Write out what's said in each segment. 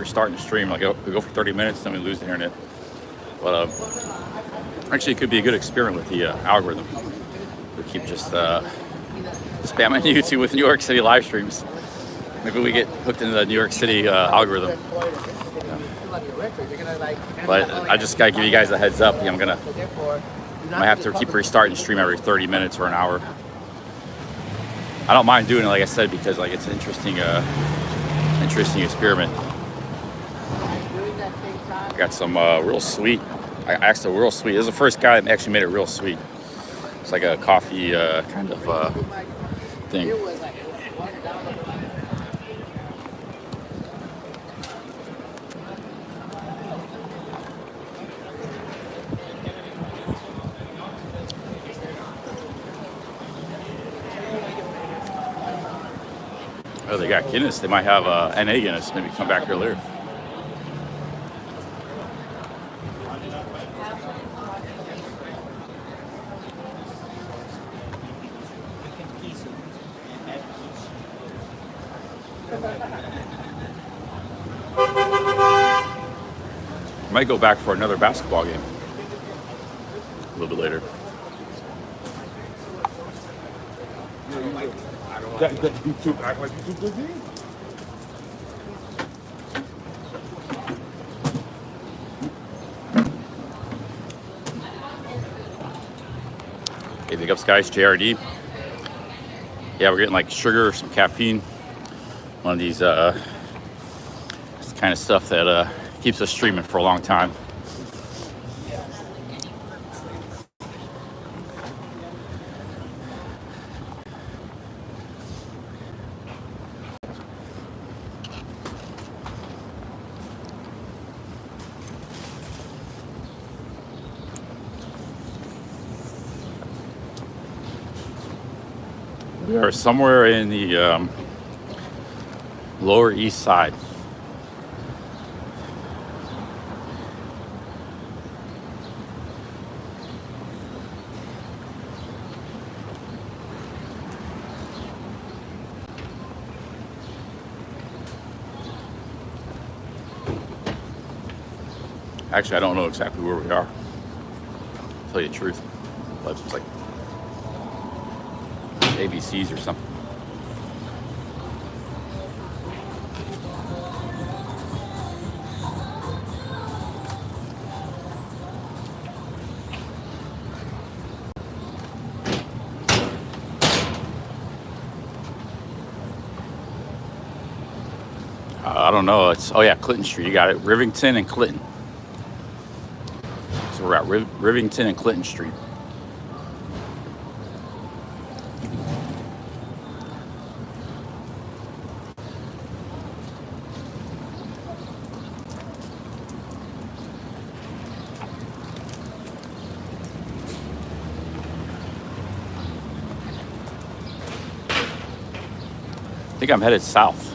restarting the stream. Like we go for 30 minutes, then we lose the internet. But actually, it could be a good experiment with the algorithm. We keep just spamming YouTube with New York City live streams. Maybe we get hooked into the New York City algorithm. But I just gotta give you guys a heads up. I might have to keep restarting the stream every 30 minutes or an hour. I don't mind doing it, like I said, because like it's an interesting experiment. I got some real sweet. I asked a real sweet. This is the first guy that actually made it real sweet. It's like a coffee kind of thing. Oh, they got Guinness. They might have NA Guinness. Maybe come back here later. Might go back for another basketball game a little bit later. That YouTube act like YouTube does it? Okay, big ups, guys. JRD. Yeah, we're getting like sugar, some caffeine. One of these kind of stuff that keeps us streaming for a long time. We are somewhere in the Lower East Side. Actually, I don't know exactly where we are, to tell you the truth, but it's like ABCs or something. I don't know. Oh yeah, Clinton Street. You got it. Rivington and Clinton. So we're at Rivington and Clinton Street. I think I'm headed south.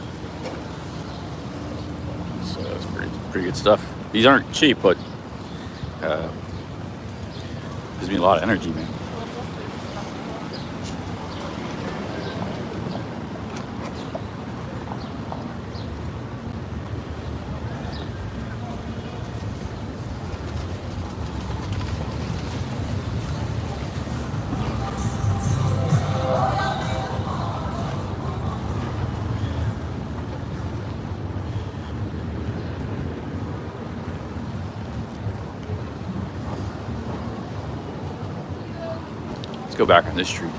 So that's pretty good stuff. These aren't cheap, but gives me a lot of energy, man. Go back on this street.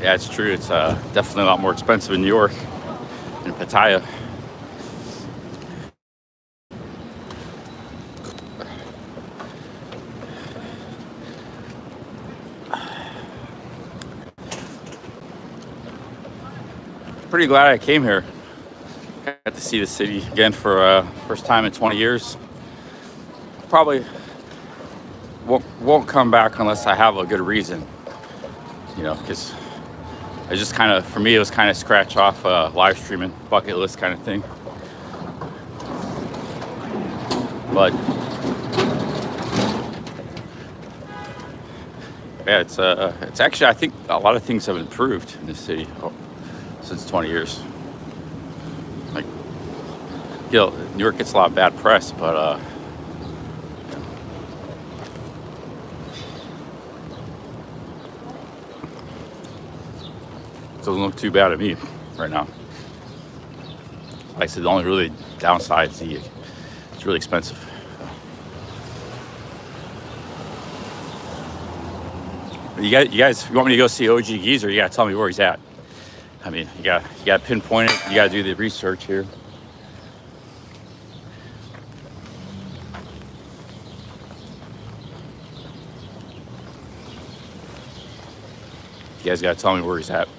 Yeah, it's true. It's definitely a lot more expensive in New York than Pattaya. Pretty glad I came here. Got to see the city again for first time in 20 years. Probably won't come back unless I have a good reason. you know, because I just kind of, for me, it was kind of scratch off live streaming bucket list kind of thing. But yeah, it's actually, I think a lot of things have improved in this city since 20 years. Like, you know, New York gets a lot of bad press, but it doesn't look too bad to me right now. Like I said, the only really downside is it's really expensive. You guys, if you want me to go see OG Geyser, you gotta tell me where he's at. I mean, you gotta pinpoint it. You gotta do the research here. You guys gotta tell me where he's at.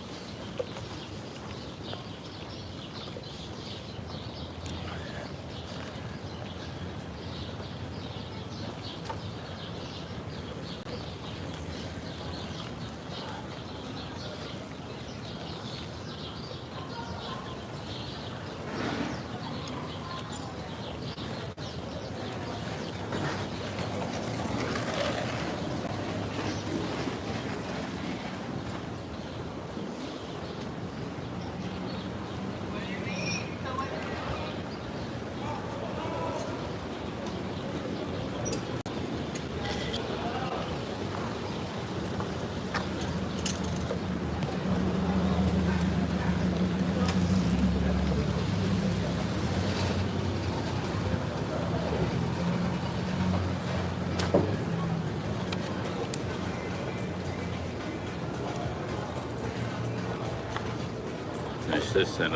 Finish this, and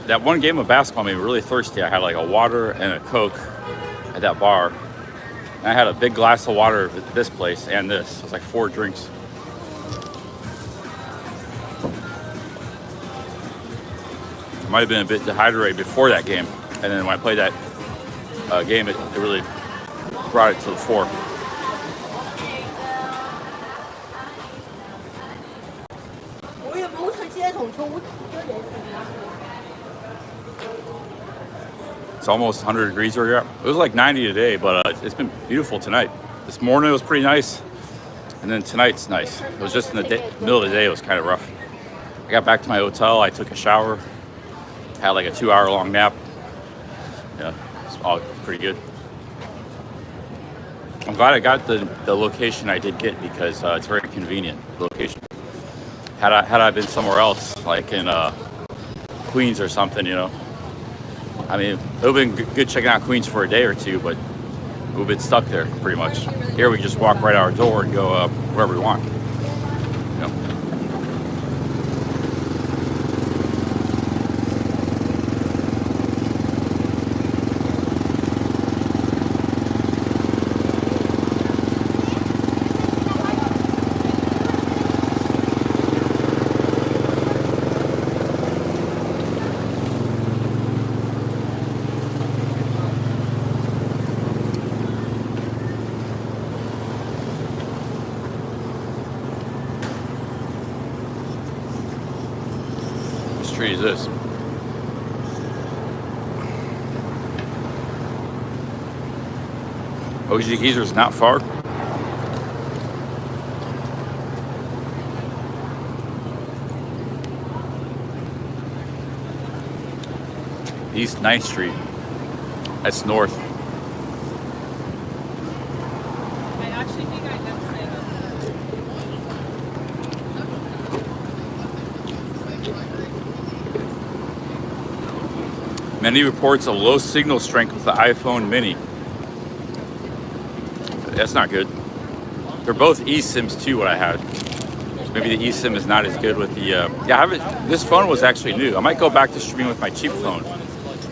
that one game of basketball made me really thirsty. I had like a water and a Coke at that bar. And I had a big glass of water at this place and this. It was like 4 drinks. I might have been a bit dehydrated before that game, and then when I played that game, it really brought it to the fore. It's almost 100 degrees right here. It was like 90 today, but it's been beautiful tonight. This morning it was pretty nice, and then tonight's nice. It was just in the middle of the day, it was kind of rough. I got back to my hotel, I took a shower, had like a 2-hour-long nap. Yeah, it's all pretty good. I'm glad I got the location I did get, because it's very convenient location. Had I been somewhere else, like in Queens or something, you know, I mean, it would have been good checking out Queens for a day or two, but we would have been stuck there pretty much. Here we just walk right out our door and go wherever we want. You know? Tree is this? OG Geyser is not far. East 9th Street. That's north. I actually think I know. Many reports of low signal strength with the iPhone Mini. That's not good. They're both eSIMs too, what I had. Maybe the eSIM is not as good with the... this phone was actually new. I might go back to streaming with my cheap phone,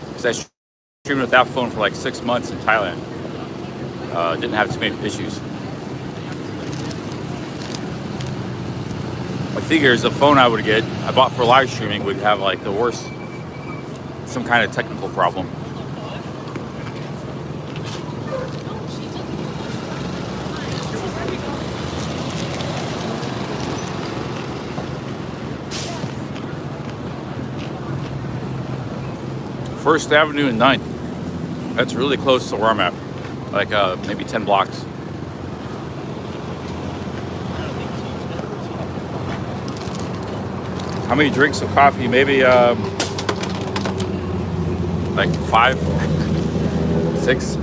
because I streamed with that phone for like 6 months in Thailand. Didn't have too many issues. I figures the phone I would get, I bought for live streaming, would have like the worst, some kind of technical problem. First Avenue and 9th. That's really close to where I'm at. Like maybe 10 blocks. How many drinks of coffee? Maybe like 5, 6.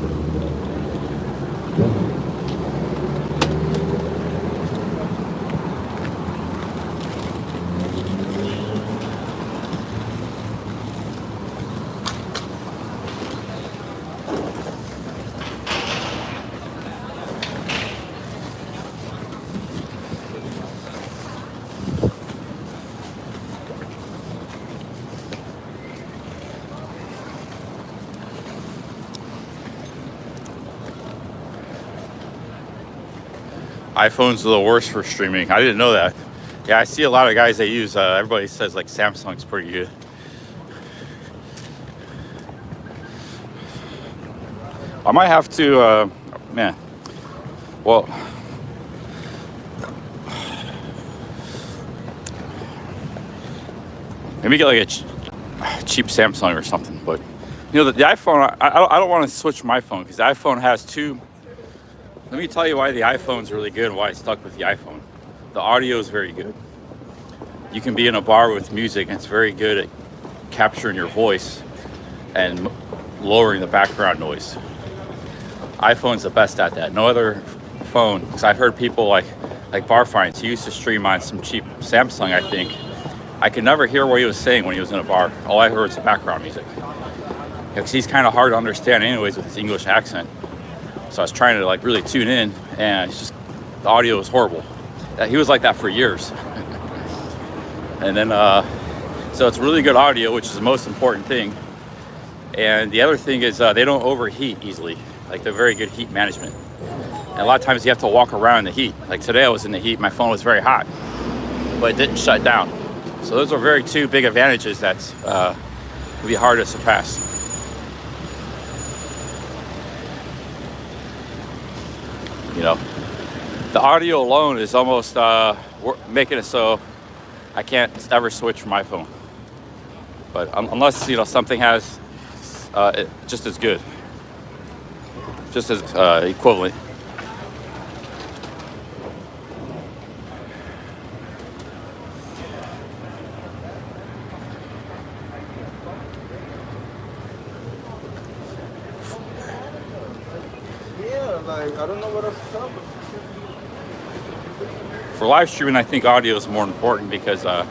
iPhones are the worst for streaming. I didn't know that. Yeah, I see a lot of guys that use, everybody says like Samsung's pretty good. I might have to, man, well, maybe get like a cheap Samsung or something. But, you know, the iPhone, I don't want to switch my phone because the iPhone has two. Let me tell you why the iPhone's really good and why I stuck with the iPhone. The audio is very good. You can be in a bar with music and it's very good at capturing your voice and lowering the background noise. iPhone's the best at that. No other phone, because I've heard people like Bar Finds, he used to stream on some cheap Samsung, I think. I could never hear what he was saying when he was in a bar. All I heard was the background music. Because he's kind of hard to understand anyways with his English accent. So I was trying to like really tune in, and it's just the audio was horrible. He was like that for years. And then, so it's really good audio, which is the most important thing. And the other thing is they don't overheat easily. Like they're very good heat management. And a lot of times you have to walk around in the heat. Like today I was in the heat, my phone was very hot, but it didn't shut down. So those are very two big advantages that would be hard to surpass. You know, the audio alone is almost making it so I can't ever switch from my phone. But unless, you know, something has it just as good, just as equivalent. Like, I don't know what else to tell them. For live streaming, I think audio is more important because a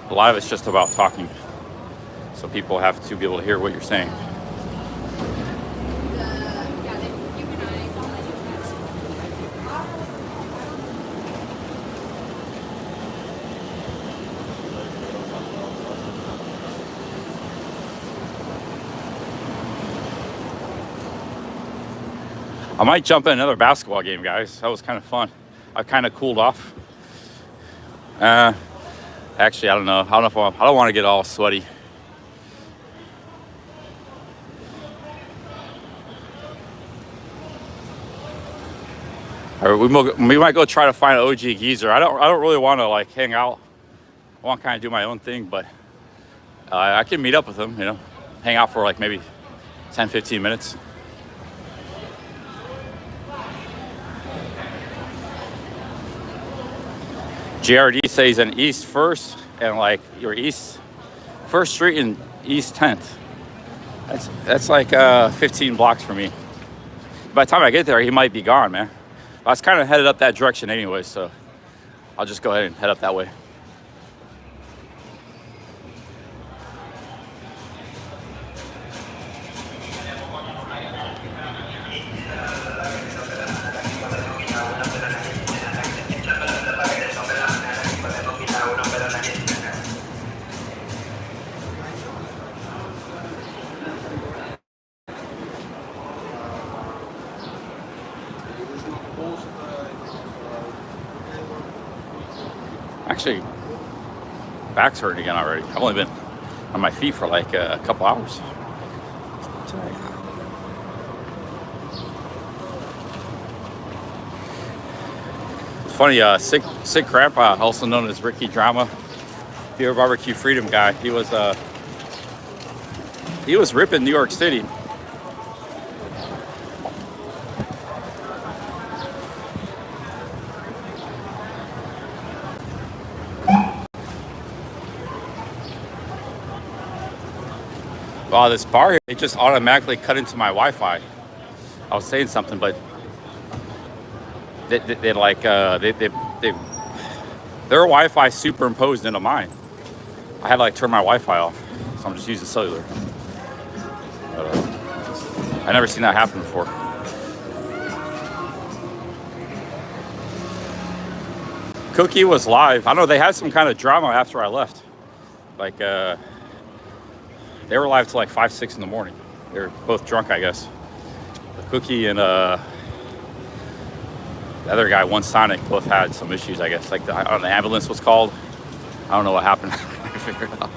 lot of it's just about talking. So people have to be able to hear what you're saying. I might jump in another basketball game, guys. That was kind of fun. I kind of cooled off. Actually, I don't know. I don't want to get all sweaty. Or we might go try to find an OG Geyser. I don't really want to like hang out. I want to kind of do my own thing, but I can meet up with them. You know, hang out for like maybe 10, 15 minutes. JRD says in East 1st and like your East 1st Street and East 10th. That's like 15 blocks for me. By the time I get there, he might be gone, man. I was kind of headed up that direction anyway, so I'll just go ahead and head up that way. Actually, back's hurting again already. I've only been on my feet for like a couple hours. It's funny, Sick Grandpa, also known as Ricky Drama, Beer Barbecue Freedom guy. He he was ripping New York City. Wow, this bar here, it just automatically cut into my Wi-Fi. I was saying something, but they like their Wi-Fi superimposed into mine. I had to like turn my Wi-Fi off, so I'm just using cellular. But, I never seen that happen before. Cookie was live. I don't know, they had some kind of drama after I left. Like they were live till like 5, 6 in the morning. They were both drunk, I guess. The Cookie and the other guy, One Sonic, both had some issues, I guess. Like the ambulance was called. I don't know what happened. I figured it out.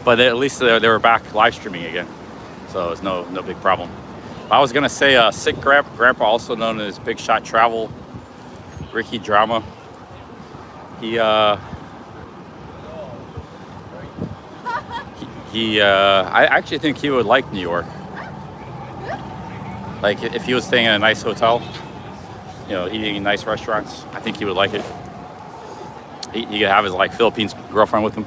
But at least they were back live streaming again, so it was no big problem. I was gonna say Sick Grandpa, also known as Big Shot Travel, Ricky Drama. I actually think he would like New York. Like if he was staying in a nice hotel, you know, eating in nice restaurants, I think he would like it. He could have his like Philippine girlfriend with him.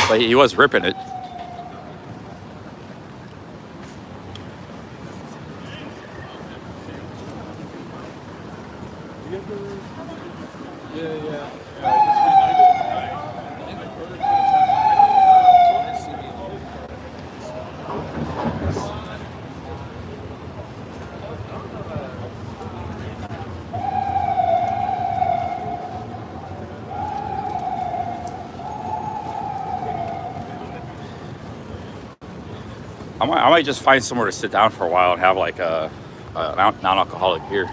But he was ripping it. I might just find somewhere to sit down for a while and have like a non-alcoholic beer.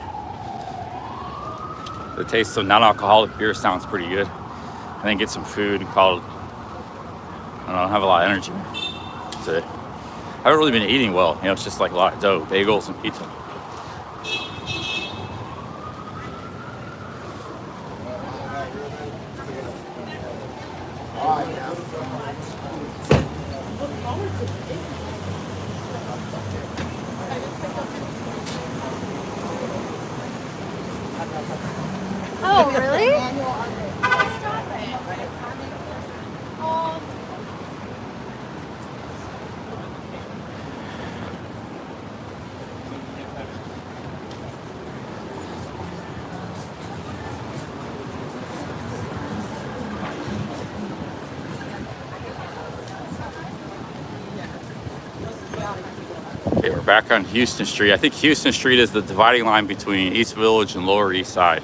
The taste of non-alcoholic beer sounds pretty good. And then get some food and call it. I don't have a lot of energy today. I haven't really been eating well. You know, it's just like a lot of dough, bagels, and pizza. Oh, really? Stop it. Oh, Okay, we're back on Houston Street. I think Houston Street is the dividing line between East Village and Lower East Side.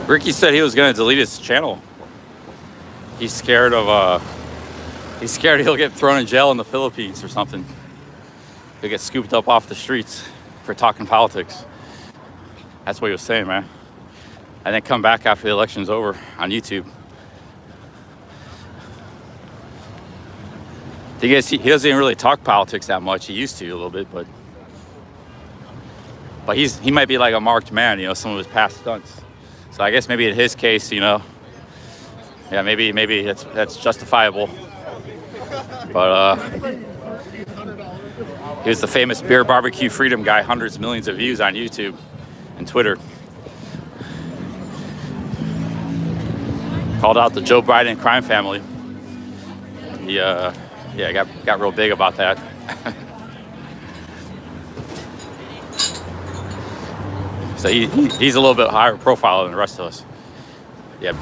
Ricky said he was going to delete his channel. He's scared he'll get thrown in jail in the Philippines or something. He'll get scooped up off the streets for talking politics. That's what he was saying, man. And then come back after the election's over on YouTube. I guess he doesn't even really talk politics that much. He used to a little bit, but he might be like a marked man, you know, some of his past stunts. So I guess maybe in his case, you know, yeah, maybe that's justifiable. But he was the famous beer barbecue freedom guy, hundreds of millions of views on YouTube and Twitter. Called out the Joe Biden crime family. He got real big about that. So he's a little bit higher profile than the rest of us. Yeah.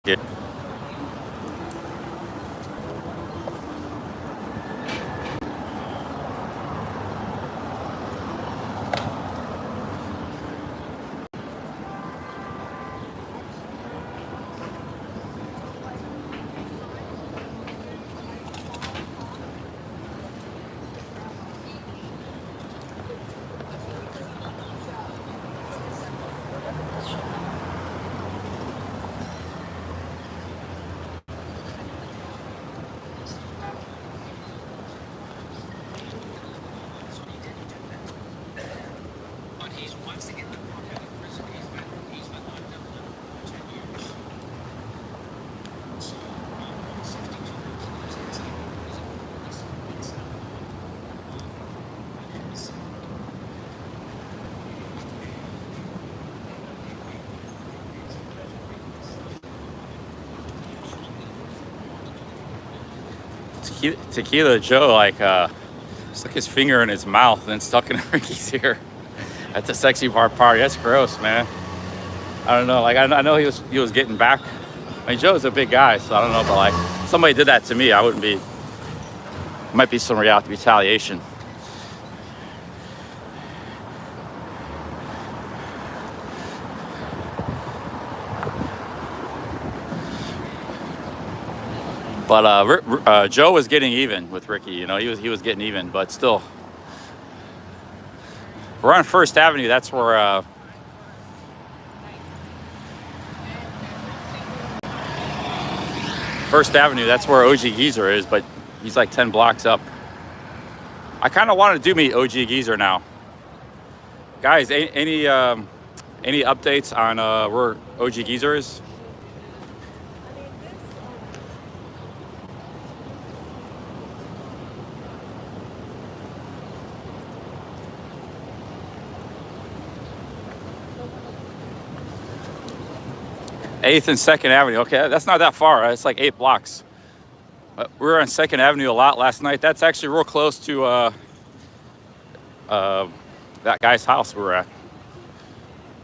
Yeah. Tequila Joe like stuck his finger in his mouth and stuck in Ricky's ear at the sexy bar party. That's gross, man. I don't know. Like I know he was getting back. I mean, Joe's a big guy, so I don't know. But like somebody did that to me, I wouldn't be. Might be some retaliation. But Joe was getting even with Ricky. You know, he was getting even, but still. We're on First Avenue. That's where. First Avenue. That's where OG Geyser is, but he's like 10 blocks up. I kind of want to meet OG Geyser now. Guys, any updates on where OG Geyser is? 8th and 2nd Avenue. Okay, that's not that far. It's like 8 blocks. We were on 2nd Avenue a lot last night. That's actually real close to that guy's house we were at.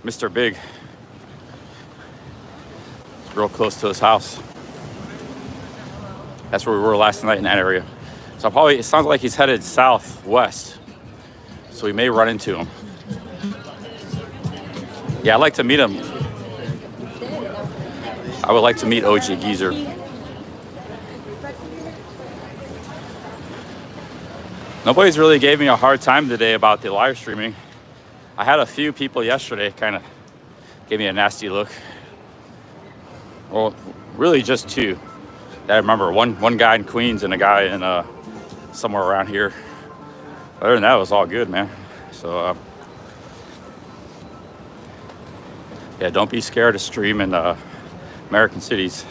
Mr. Big. It's real close to his house. That's where we were last night in that area. So it sounds like he's headed southwest. So we may run into him. Yeah, I'd like to meet him. I would like to meet OG Geyser. Nobody's really gave me a hard time today about the live streaming. I had a few people yesterday kind of gave me a nasty look. Well, really just 2 that I remember. One guy in Queens and a guy in somewhere around here. Other than that, it was all good, man. So yeah, don't be scared to stream in American cities.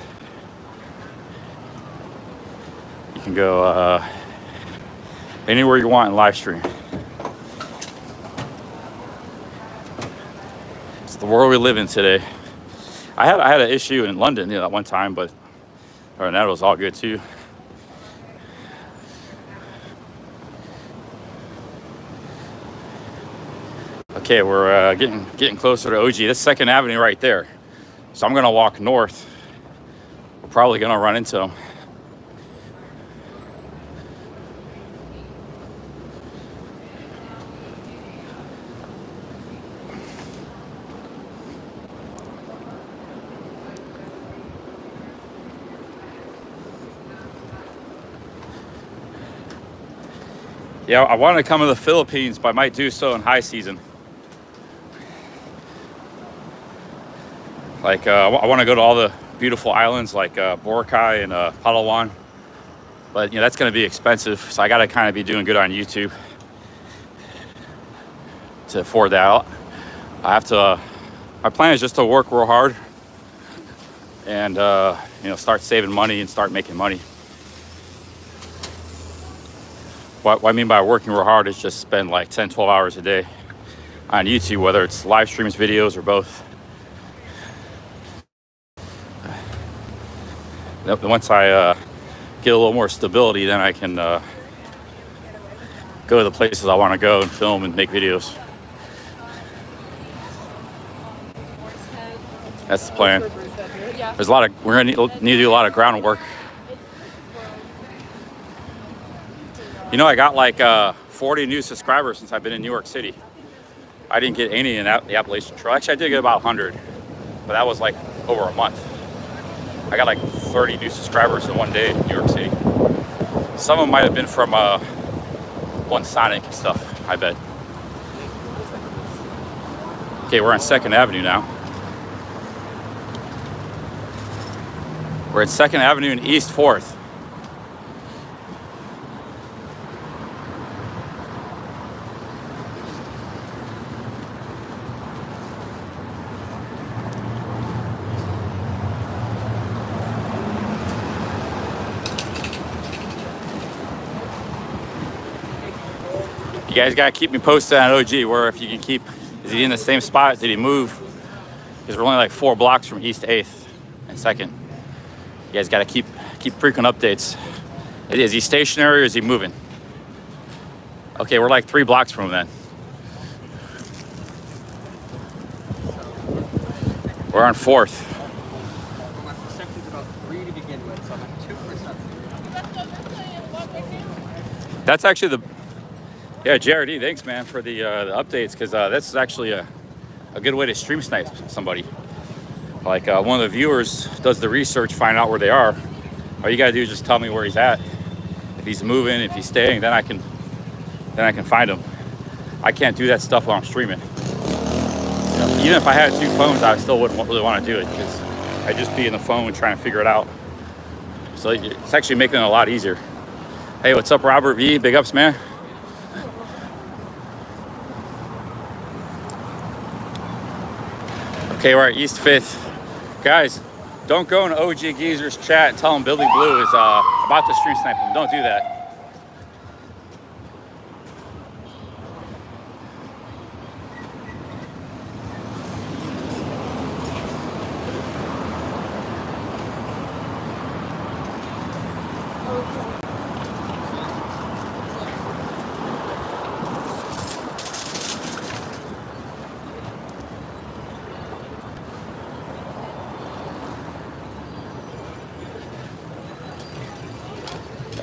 You can go anywhere you want in live stream. It's the world we live in today. I had an issue in London, that one time, but other than that, it was all good too. Okay, we're getting closer to OG. This 2nd Avenue right there. So I'm gonna walk north. We're probably gonna run into him. Yeah, I want to come to the Philippines, but I might do so in high season. Like, I want to go to all the beautiful islands like Boracay and Palawan. But, that's going to be expensive. So I got to kind of be doing good on YouTube to afford that. I have to, my plan is just to work real hard and, start saving money and start making money. What I mean by working real hard is just spend like 10, 12 hours a day on YouTube, whether it's live streams, videos, or both. Once I get a little more stability, then I can go to the places I want to go and film and make videos. That's the plan. There's a lot of, we're gonna need to do a lot of groundwork. You know, I got like 40 new subscribers since I've been in New York City. I didn't get any in the Appalachian Trail. Actually, I did get about 100, but that was like over a month. I got like 30 new subscribers in one day in New York City. Some of them might have been from one Sonic and stuff, I bet. Okay, we're on 2nd Avenue now. We're at 2nd Avenue and East 4th. You guys gotta keep me posted on OG, where if you can keep, is he in the same spot? Did he move? Because we're only like 4 blocks from East 8th and 2nd. You guys gotta keep frequent updates. Is he stationary or is he moving? Okay, we're like 3 blocks from him then. We're on 4th. My perception's about 3 to begin with, so I'm at 2%. That's actually the, yeah, JRD, thanks man for the updates, because that's actually a good way to stream snipe somebody. Like one of the viewers does the research, find out where they are. All you gotta do is just tell me where he's at. If he's moving, if he's staying, then I can find him. I can't do that stuff while I'm streaming. You know, even if I had 2 phones, I still wouldn't really want to do it, because I'd just be in the phone trying to figure it out. So it's actually making it a lot easier. Hey, what's up, Robert V? Big ups, man. Okay, we're at East 5th. Guys, don't go in OG Geyser's chat and tell him Billy Blue is about to stream snipe him. Don't do that.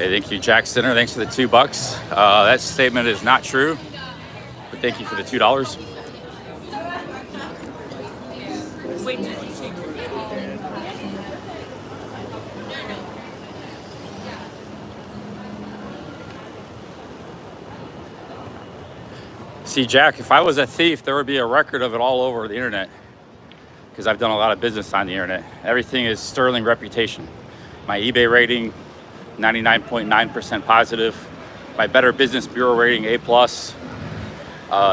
Hey, thank you, Jack Center. Thanks for the $2. That statement is not true, but thank you for the $2. See, Jack, if I was a thief, there would be a record of it all over the internet, because I've done a lot of business on the internet. Everything is sterling reputation. My eBay rating, 99.9% positive. My Better Business Bureau rating, A+.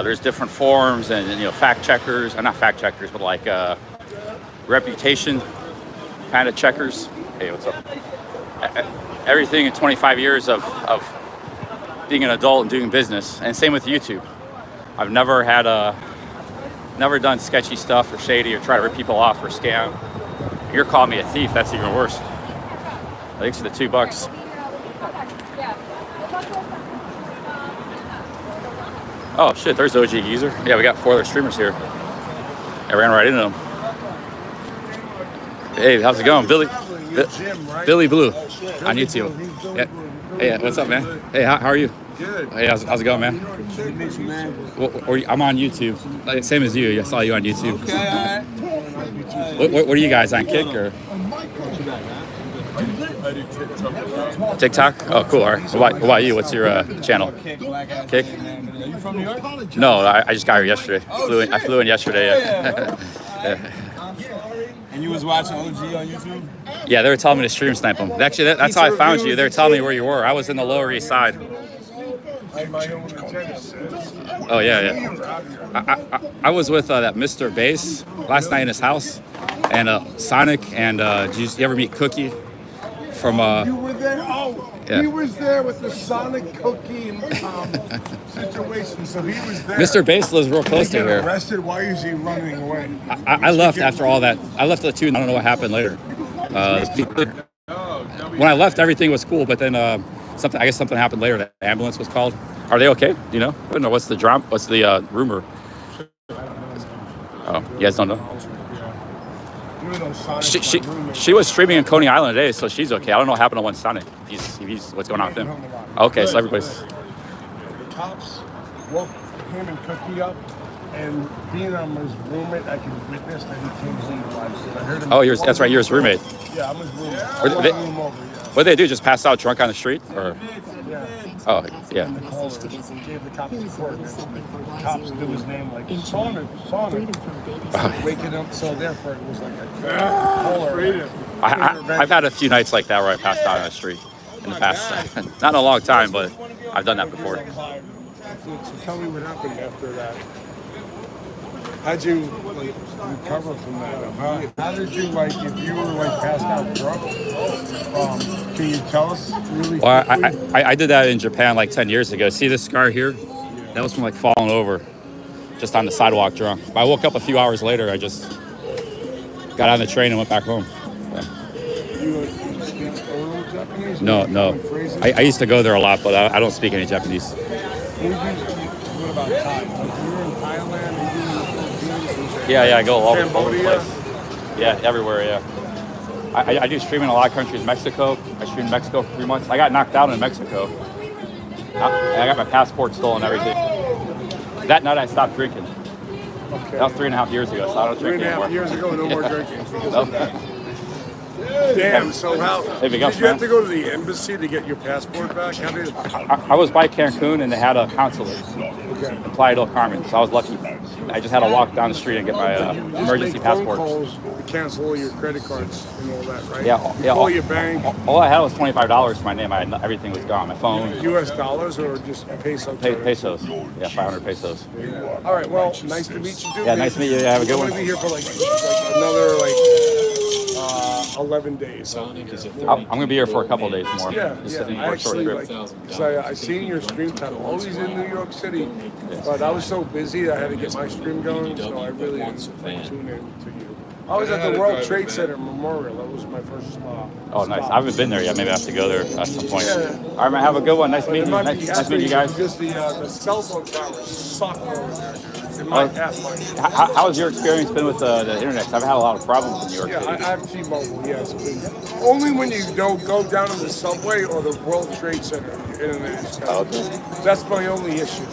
There's different forums and fact checkers, not fact checkers, but like reputation kind of checkers. Hey, what's up? Everything in 25 years of being an adult and doing business, and same with YouTube. I've never done sketchy stuff or shady or try to rip people off or scam. You're calling me a thief, that's even worse. Thanks for the $2. Oh shit, there's OG Geyser. Yeah, we got 4 other streamers here. I ran right into them. Hey, how's it going, Billy? Billy Blue on YouTube. Yeah. Hey, what's up, man? Hey, how are you? Good. Hey, how's it going, man? I'm on YouTube. Same as you. I saw you on YouTube. Okay, What are you guys on, Kick or TikTok? Oh, cool. All right. What about you? What's your channel? Kick. Are you from New York? No, I just got here yesterday. I flew in yesterday. Yeah. And you was watching OG on YouTube? Yeah, they were telling me to stream snipe them. Actually, that's how I found you. They were telling me where you were. I was in the Lower East Side. Oh yeah. I was with that Mr. Bass last night in his house, and Sonic, and did you ever meet Cookie from? You were there. Oh, yeah. He was there with the Sonic Cookie situation. So he was there. Mr. Bass lives real close to He got here. arrested. Why is he running away? I left after all that. I left at 2. I don't know what happened later. When I left, everything was cool, but then I guess something happened later. The ambulance was called. Are they okay? Do you know? I don't know. What's the drama? What's the rumor? Oh, you guys don't know? She was streaming in Coney Island today, so she's okay. I don't know what happened to one Sonic. He's what's going on with him. Okay, so everybody's. The cops woke him and Cookie up, and being on his roommate, I can witness that he came home alive. I heard him. Oh, that's right. You're his roommate. Yeah, I'm his roommate. What did they do? Just pass out drunk on the street, or? Yeah. Oh, yeah. And the caller gave the cops the coordinates. The cops knew his name like Sonic. Waking up, so therefore it was like a caller. I've had a few nights like that where I passed out on the street in the past. Not in a long time, but I've done that before. So tell me what happened after that. How'd you like recover from that? How did you if you were passed out drunk? Can you tell us really? Well, I did that in Japan like 10 years ago. See this scar here? That was from falling over, just on the sidewalk drunk. I woke up a few hours later. I just got on the train and went back home. Yeah. You speak Japanese? No. I used to go there a lot, but I don't speak any Japanese. What about Thai? You were in Thailand. Yeah, I go all over the place. Yeah, everywhere, yeah. I do stream in a lot of countries. Mexico, I streamed in Mexico for 3 months. I got knocked out in Mexico. I got my passport stolen and everything. That night I stopped drinking. Okay. That was 3.5 years ago, so I don't drink anymore. 3.5 years ago, no more drinking. Nope. Damn, so how Hey, did you have to go to the embassy to get your passport back? How did I was by Cancun and they had a consulate in Playa del Carmen, so I was lucky. I just had to walk down the street and get my emergency passport. Calls to cancel all your credit cards and all that, right? Yeah. Call your bank. All I had was $25 for my name. Everything was gone. My phone. U.S. dollars or just pesos? Pesos. Yeah, 500 pesos. All right. Well, nice to meet you, dude. Yeah, nice to meet you. Have a good one. I'm gonna be here for another 11 days. I'm gonna be here for a couple of days more. Yeah. I actually I seen your stream title. Always in New York City, but I was so busy I had to get my stream going, so I really didn't tune in to you. I was at the World Trade Center Memorial. That was my first stop. Oh, nice. I haven't been there yet. Maybe I have to go there at some point. Yeah. All right, man. Have a good one. Nice meeting you. Nice meeting you guys. Just the cell phone towers suck over there. How's your experience been with the internet? I've had a lot of problems in New York City. I have T-Mobile, yes. Only when you don't go down to the subway or the World Trade Center, your internet is cut. Okay. That's my only issue.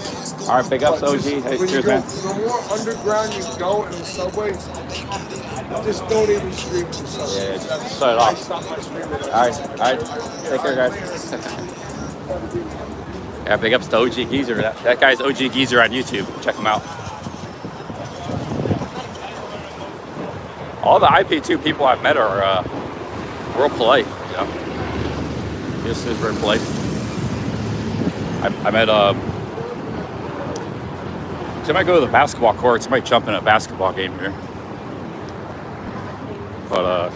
All right, big ups, OG. Hey, cheers, man. The more underground you go in the subway, just don't even stream the subway. Yeah, just shut it off. I stop my streaming. All right. Take care, guys. Yeah, big ups to OG Geyser. That guy's OG Geyser on YouTube. Check him out. All the IP2 people I've met are real polite, you know. This is very polite. I met somebody go to the basketball court, somebody jump in a basketball game here. But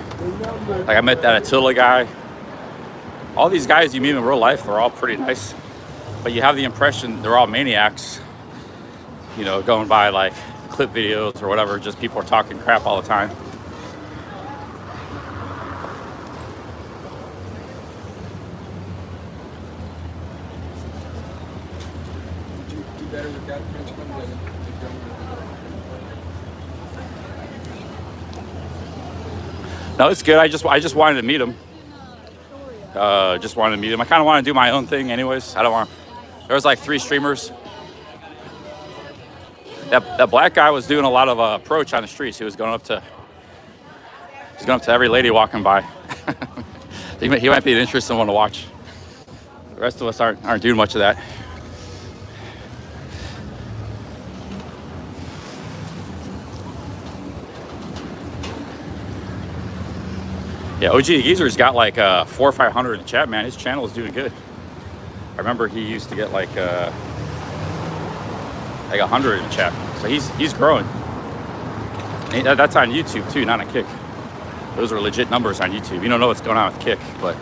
I met that Attila guy. All these guys you meet in real life, they're all pretty nice. But you have the impression they're all maniacs, you know, going by clip videos or whatever, just people are talking crap all the time. No, it's good. I just wanted to meet him. I kind of want to do my own thing, anyways. I don't want. There was 3 streamers. That black guy was doing a lot of approach on the streets. He was going up to every lady walking by. He might be an interesting one to watch. The rest of us aren't doing much of that. Yeah, OG Geyser's got 400 or 500 in the chat, man. His channel is doing good. I remember he used to get 100 in the chat. So he's growing. And that's on YouTube too, not on Kick. Those are legit numbers on YouTube. You don't know what's going on with Kick, but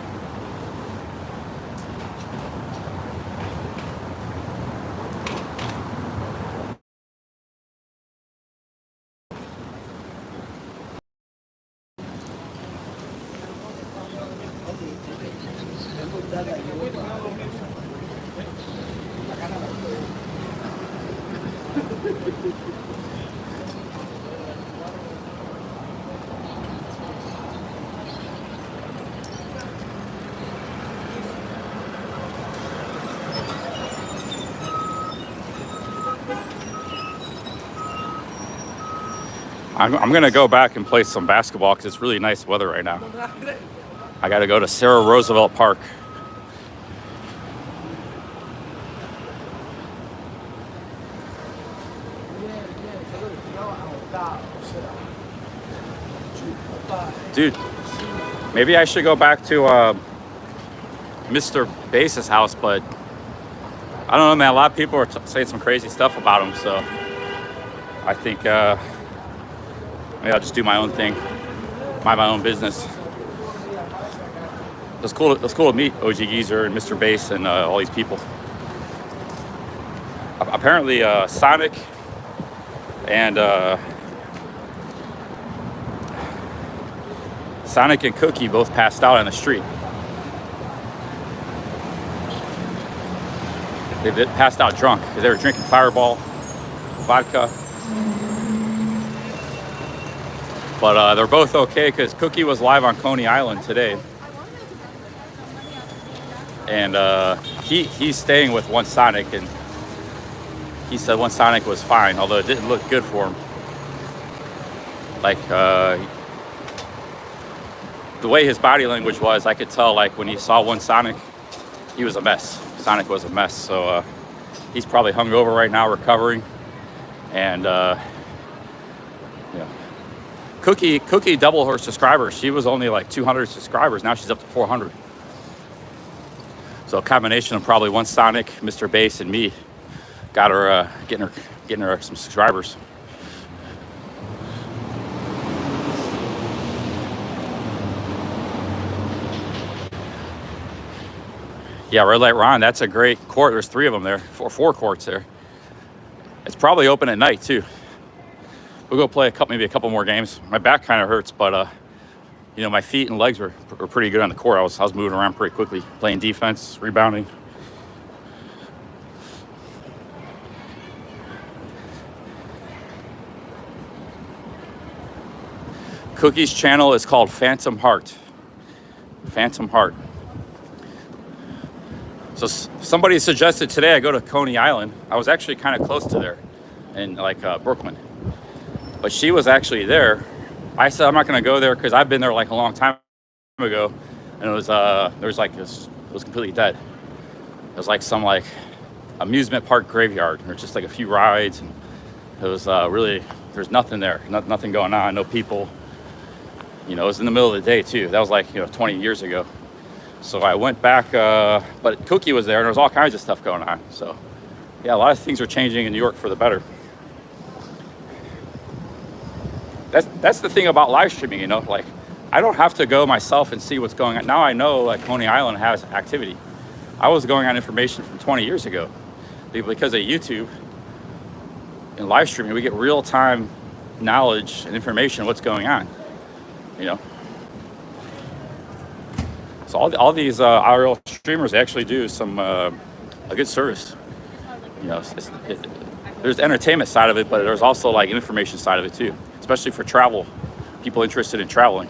I'm gonna go back and play some basketball because it's really nice weather right now. I got to go to Sarah Roosevelt Park. Dude, maybe I should go back to Mr. Bass's house, but I don't know, man. A lot of people are saying some crazy stuff about him, so I think maybe I'll just do my own thing, mind my own business. It was cool to meet OG Geyser and Mr. Bass and all these people. Apparently, Sonic and Cookie both passed out on the street. They passed out drunk because they were drinking Fireball, vodka. But they're both okay because Cookie was live on Coney Island today. And he's staying with One Sonic, and he said One Sonic was fine, although it didn't look good for him. Like, the way his body language was, I could tell, like, when he saw One Sonic, he was a mess. Sonic was a mess, so he's probably hungover right now, recovering. And, Cookie doubled her subscribers. She was only like 200 subscribers. Now she's up to 400. So a combination of probably One Sonic, Mr. Bass, and me got her, getting her some subscribers. Yeah, Red Light Ron, that's a great court. There's 3 of them there, four courts there. It's probably open at night too. We'll go play maybe a couple more games. My back kind of hurts, but my feet and legs were pretty good on the court. I was moving around pretty quickly, playing defense, rebounding. Cookie's channel is called Phantom Heart. Phantom Heart. So somebody suggested today I go to Coney Island. I was actually kind of close to there, in like Brooklyn. But she was actually there. I said I'm not going to go there because I've been there like a long time ago, and it was it was completely dead. It was like some like amusement park graveyard. There's just like a few rides, and it was really, there's nothing there, nothing going on, no people. It was in the middle of the day too. That was like 20 years ago. So I went back, but Cookie was there, and there was all kinds of stuff going on. So yeah, a lot of things are changing in New York for the better. That's the thing about live streaming, like I don't have to go myself and see what's going on. Now I know like Coney Island has activity. I was going on information from 20 years ago. Because of YouTube and live streaming, we get real-time knowledge and information of what's going on, So all these IRL streamers actually do some a good service. There's the entertainment side of it, but there's also like an information side of it too, especially for travel, people interested in traveling.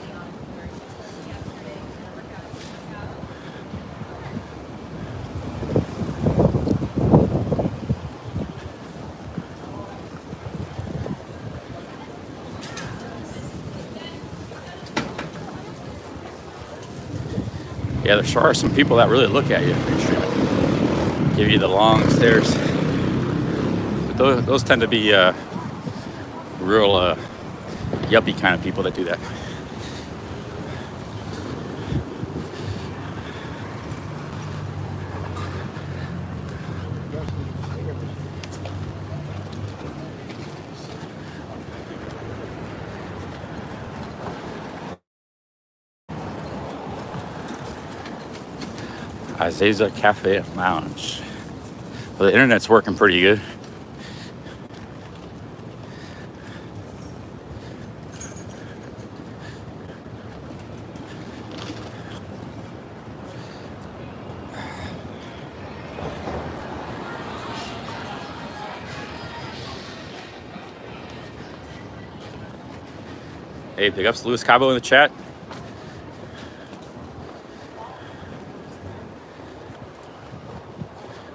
Yeah, there sure are some people that really look at you, give you the long stares. But those tend to be real yuppie kind of people that do that. Azaza Cafe Lounge. Well, the internet's working pretty good. Hey, big ups to Luis Cabo in the chat.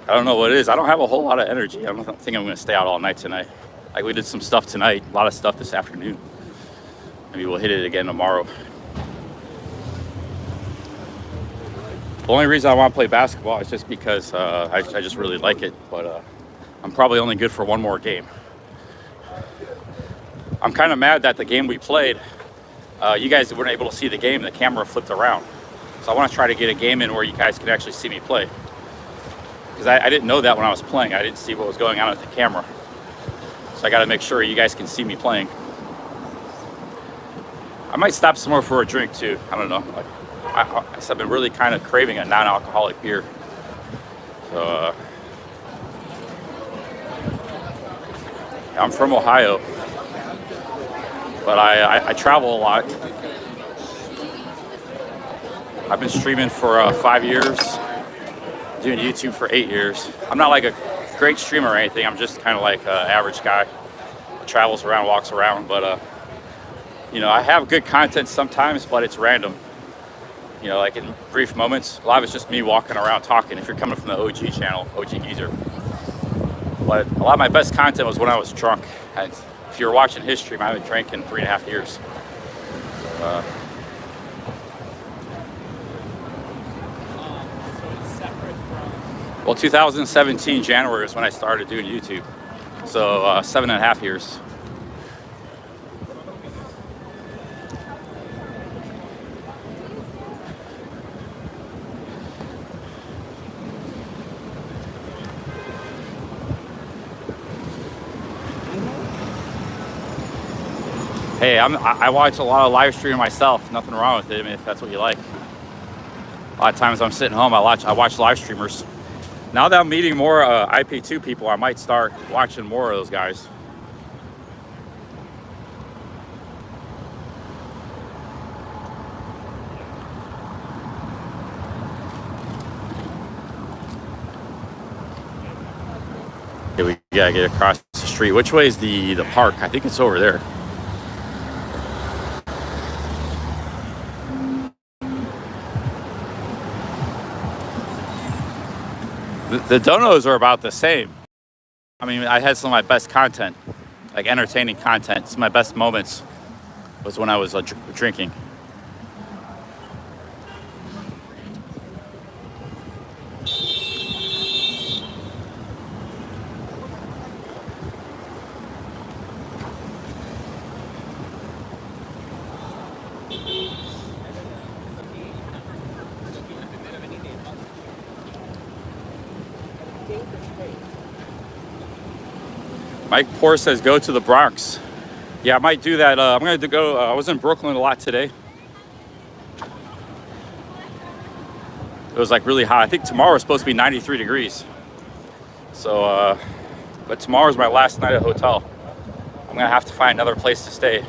I don't know what it is. I don't have a whole lot of energy. I don't think I'm going to stay out all night tonight. Like we did some stuff tonight, a lot of stuff this afternoon. Maybe we'll hit it again tomorrow. The only reason I want to play basketball is just because I just really like it, but I'm probably only good for one more game. I'm kind of mad that the game we played, you guys weren't able to see the game. The camera flipped around. So I want to try to get a game in where you guys can actually see me play. Because I didn't know that when I was playing. I didn't see what was going on with the camera. So I got to make sure you guys can see me playing. I might stop somewhere for a drink too. I don't know. I've been really kind of craving a non-alcoholic beer. So I'm from Ohio, but I travel a lot. I've been streaming for 5 years, doing YouTube for 8 years. I'm not like a great streamer or anything. I'm just kind of like an average guy that travels around, walks around. But you know, I have good content sometimes, but it's random. You know, like in brief moments. A lot of it's just me walking around talking. If you're coming from the OG channel, OG Geyser. But a lot of my best content was when I was drunk. And if you're watching his stream, I haven't drank in 3.5 years. Well, 2017 January is when I started doing YouTube. So 7.5 years. Hey, I watch a lot of live streaming myself. Nothing wrong with it. I mean, if that's what you like. A lot of times I'm sitting home, I watch live streamers. Now that I'm meeting more IP2 people, I might start watching more of those guys. Okay, we gotta get across the street. Which way is the park? I think it's over there. The donos are about the same. I mean, I had some of my best content, like entertaining content. Some of my best moments was when I was drinking. Mike Poor says go to the Bronx. Yeah, I might do that. I'm going to go. I was in Brooklyn a lot today. It was like really hot. I think tomorrow is supposed to be 93 degrees. So, but tomorrow's my last night at a hotel. I'm going to have to find another place to stay.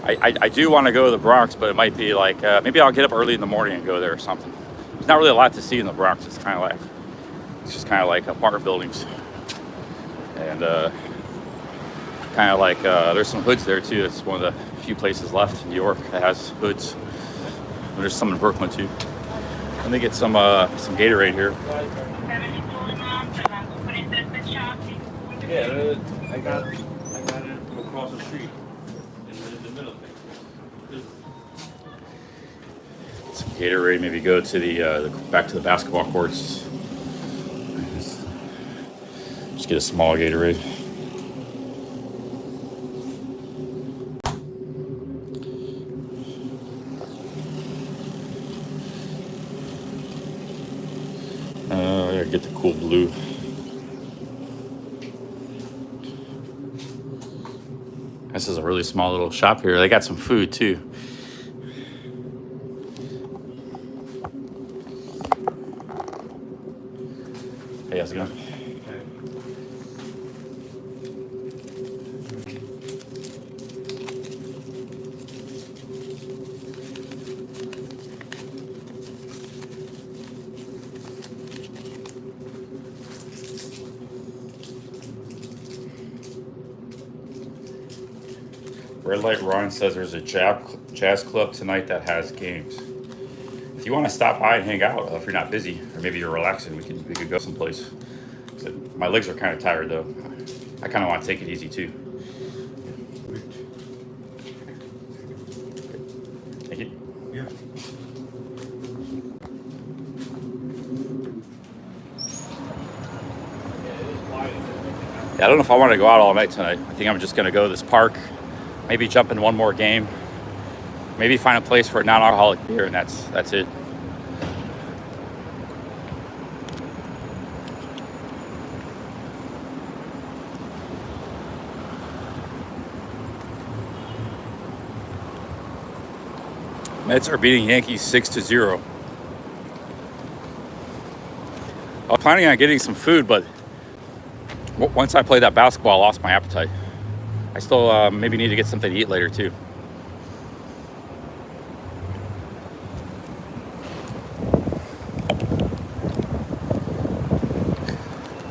I do want to go to the Bronx, but it might be like, maybe I'll get up early in the morning and go there or something. There's not really a lot to see in the Bronx. It's just kind of like apartment buildings. And kind of like, there's some hoods there too. It's one of the few places left in New York that has hoods. There's some in Brooklyn too. Let me get some Gatorade here. Yeah, I got it from across the street. In the middle. Some Gatorade, maybe go to the back to the basketball courts. Just get a small Gatorade. I gotta get the cool blue. This is a really small little shop here. They got some food too. Hey, how's it going? Red Light Ron says there's a jazz club tonight that has games. If you want to stop by and hang out, if you're not busy, or maybe you're relaxing, we could go someplace. My legs are kind of tired though. I kind of want to take it easy too. Thank you. Yeah. Yeah, I don't know if I want to go out all night tonight. I think I'm just going to go to this park, maybe jump in one more game, maybe find a place for a non-alcoholic beer, and that's it. Mets are beating Yankees 6-0. I was planning on getting some food, but once I played that basketball, I lost my appetite. I still maybe need to get something to eat later too.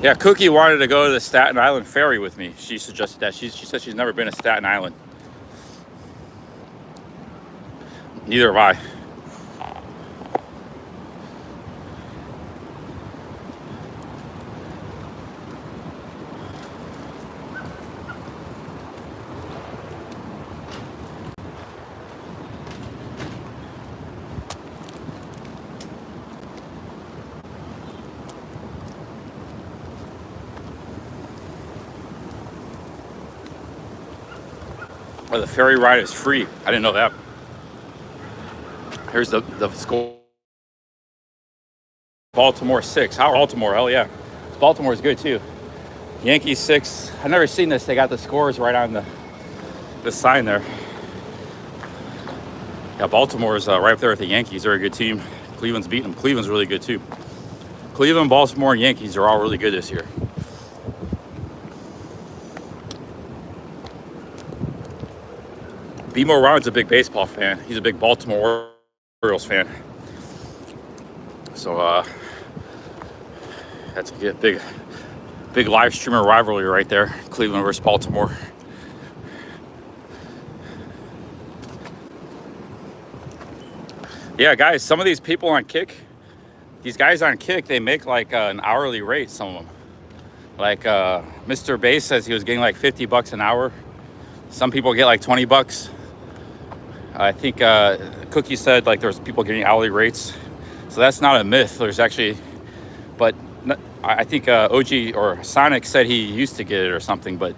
Yeah, Cookie wanted to go to the Staten Island ferry with me. She suggested that. She said she's never been to Staten Island. Neither have I. Oh, the ferry ride is free. I didn't know that. Here's the score. Baltimore 6. How Baltimore? Hell yeah. Baltimore's good too. Yankees 6. I've never seen this. They got the scores right on the sign there. Yeah, Baltimore's right up there with the Yankees. They're a good team. Cleveland's beating them. Cleveland's really good too. Cleveland, Baltimore, and Yankees are all really good this year. B-Mo Ron's a big baseball fan. He's a big Baltimore Orioles fan. So that's a big live streamer rivalry right there. Cleveland versus Baltimore. Yeah, guys, some of these people on Kick, these guys on Kick, they make like an hourly rate, some of them. Like Mr. Bass says he was getting like $50 an hour. Some people get like $20. I think Cookie said like there's people getting hourly rates. So that's not a myth. There's actually, but I think OG or Sonic said he used to get it or something, but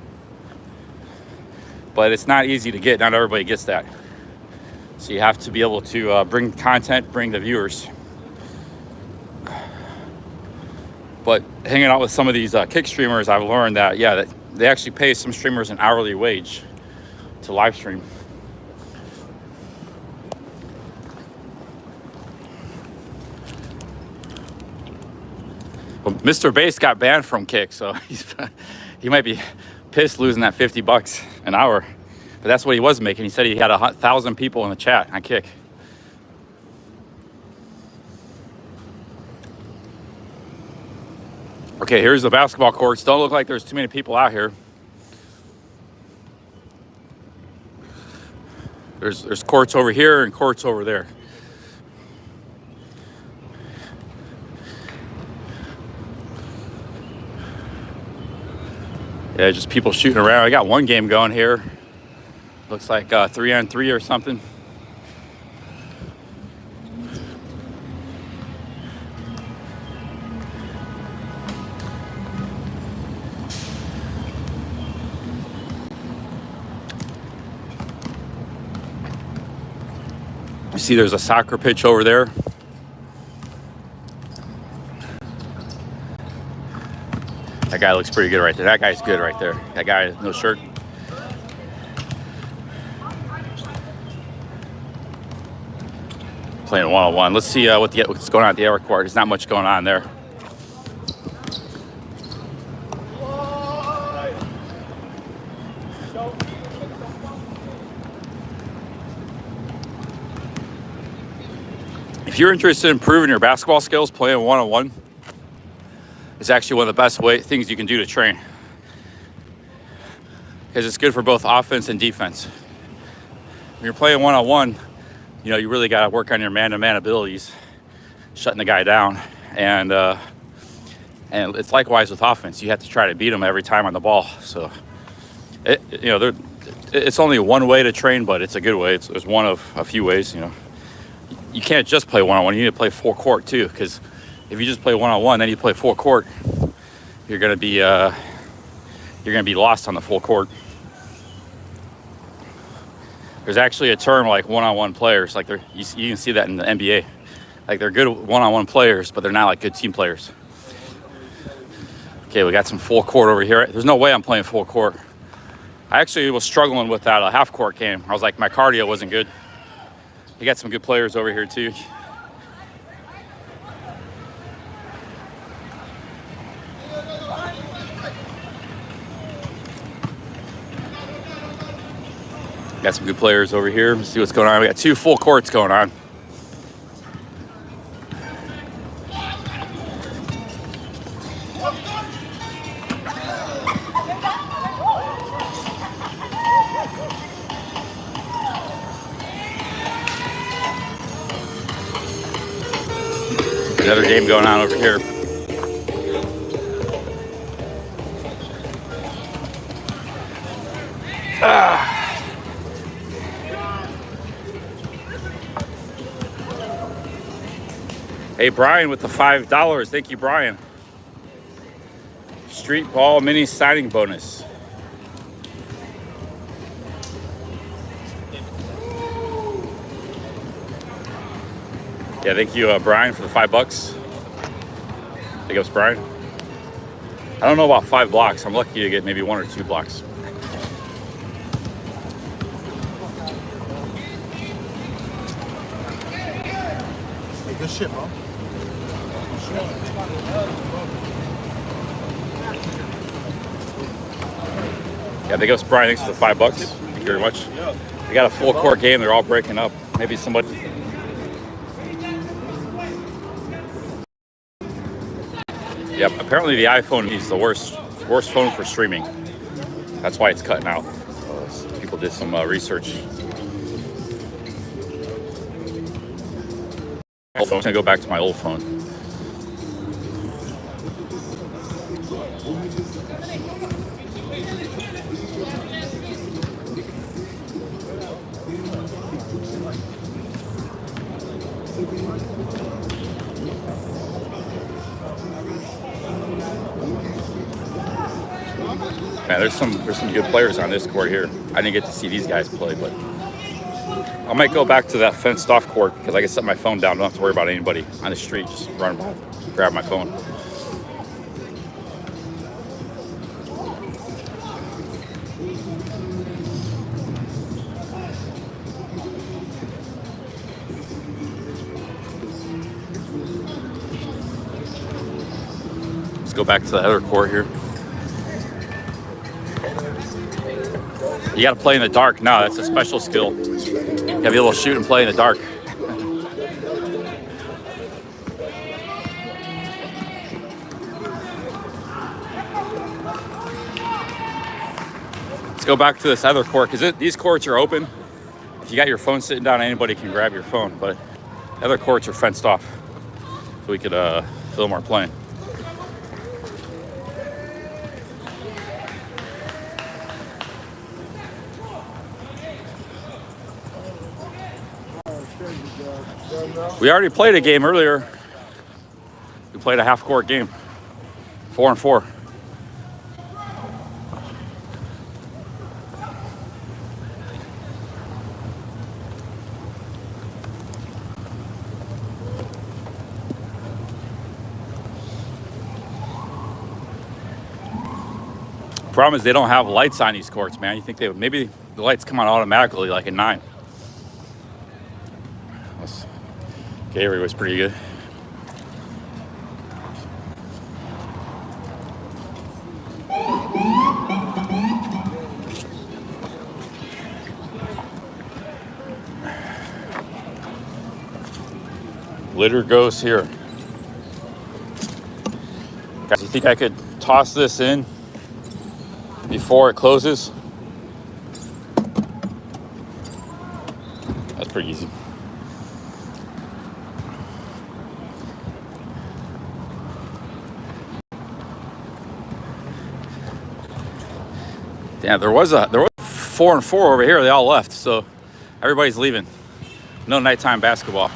it's not easy to get. Not everybody gets that. So you have to be able to bring content, bring the viewers. But hanging out with some of these Kick streamers, I've learned that, yeah, that they actually pay some streamers an hourly wage to live stream. Well, Mr. Bass got banned from Kick, so he might be pissed losing that $50 an hour. But that's what he was making. He said he had 1,000 people in the chat on Kick. Okay, here's the basketball courts. Don't look like there's too many people out here. There's courts over here and courts over there. Yeah, just people shooting around. I got one game going here. Looks like 3-on-3 or something. You see there's a soccer pitch over there. That guy looks pretty good right there. That guy's good right there. That guy, no shirt. Playing one-on-one. Let's see what's going on at the air court. There's not much going on there. If you're interested in improving your basketball skills, playing one-on-one is actually one of the best things you can do to train, because it's good for both offense and defense. When you're playing one-on-one, you know, you really got to work on your man-to-man abilities, shutting the guy down. And And it's likewise with offense. You have to try to beat them every time on the ball. So, it's only one way to train, but it's a good way. It's one of a few ways. You can't just play one-on-one. You need to play full court too, because if you just play one-on-one, then you play full court, you're gonna be lost on the full court. There's actually a term like one-on-one players. Like you can see that in the NBA. Like they're good one-on-one players, but they're not like good team players. Okay, we got some full court over here. There's no way I'm playing full court. I actually was struggling with that half court game. I was like, my cardio wasn't good. You got some good players over here too. Got some good players over here. Let's see what's going on. We got 2 full courts going on. Another game going on over here. Hey, Brian with the $5. Thank you, Brian. Street ball mini signing bonus. Yeah, thank you, Brian, for the $5. Thank you, Brian. I don't know about 5 blocks. I'm lucky to get maybe 1 or 2 blocks. Hey, good shit, bro. Yeah, thank you, Brian. Thanks for the $5. Thank you very much. We got a full court game. They're all breaking up. Maybe somebody. Yep, apparently the iPhone is the worst phone for streaming. That's why it's cutting out. People did some research. I'm gonna go back to my old phone. Man, there's some good players on this court here. I didn't get to see these guys play, but I might go back to that fenced off court because I can set my phone down. Don't have to worry about anybody on the street. Just run by, grab my phone. Let's go back to the other court here. You got to play in the dark. No, that's a special skill. You got to be able to shoot and play in the dark. Let's go back to this other court because these courts are open. If you got your phone sitting down, anybody can grab your phone. But other courts are fenced off, so we could film our playing. We already played a game earlier. We played a half-court game, 4-4. Problem is they don't have lights on these courts, man. You think they would, maybe the lights come on automatically like at 9. Gary was pretty good. Litter goes here. Guys, you think I could toss this in before it closes? That's pretty easy. Yeah, there was 4 and 4 over here. They all left, so everybody's leaving. No nighttime basketball.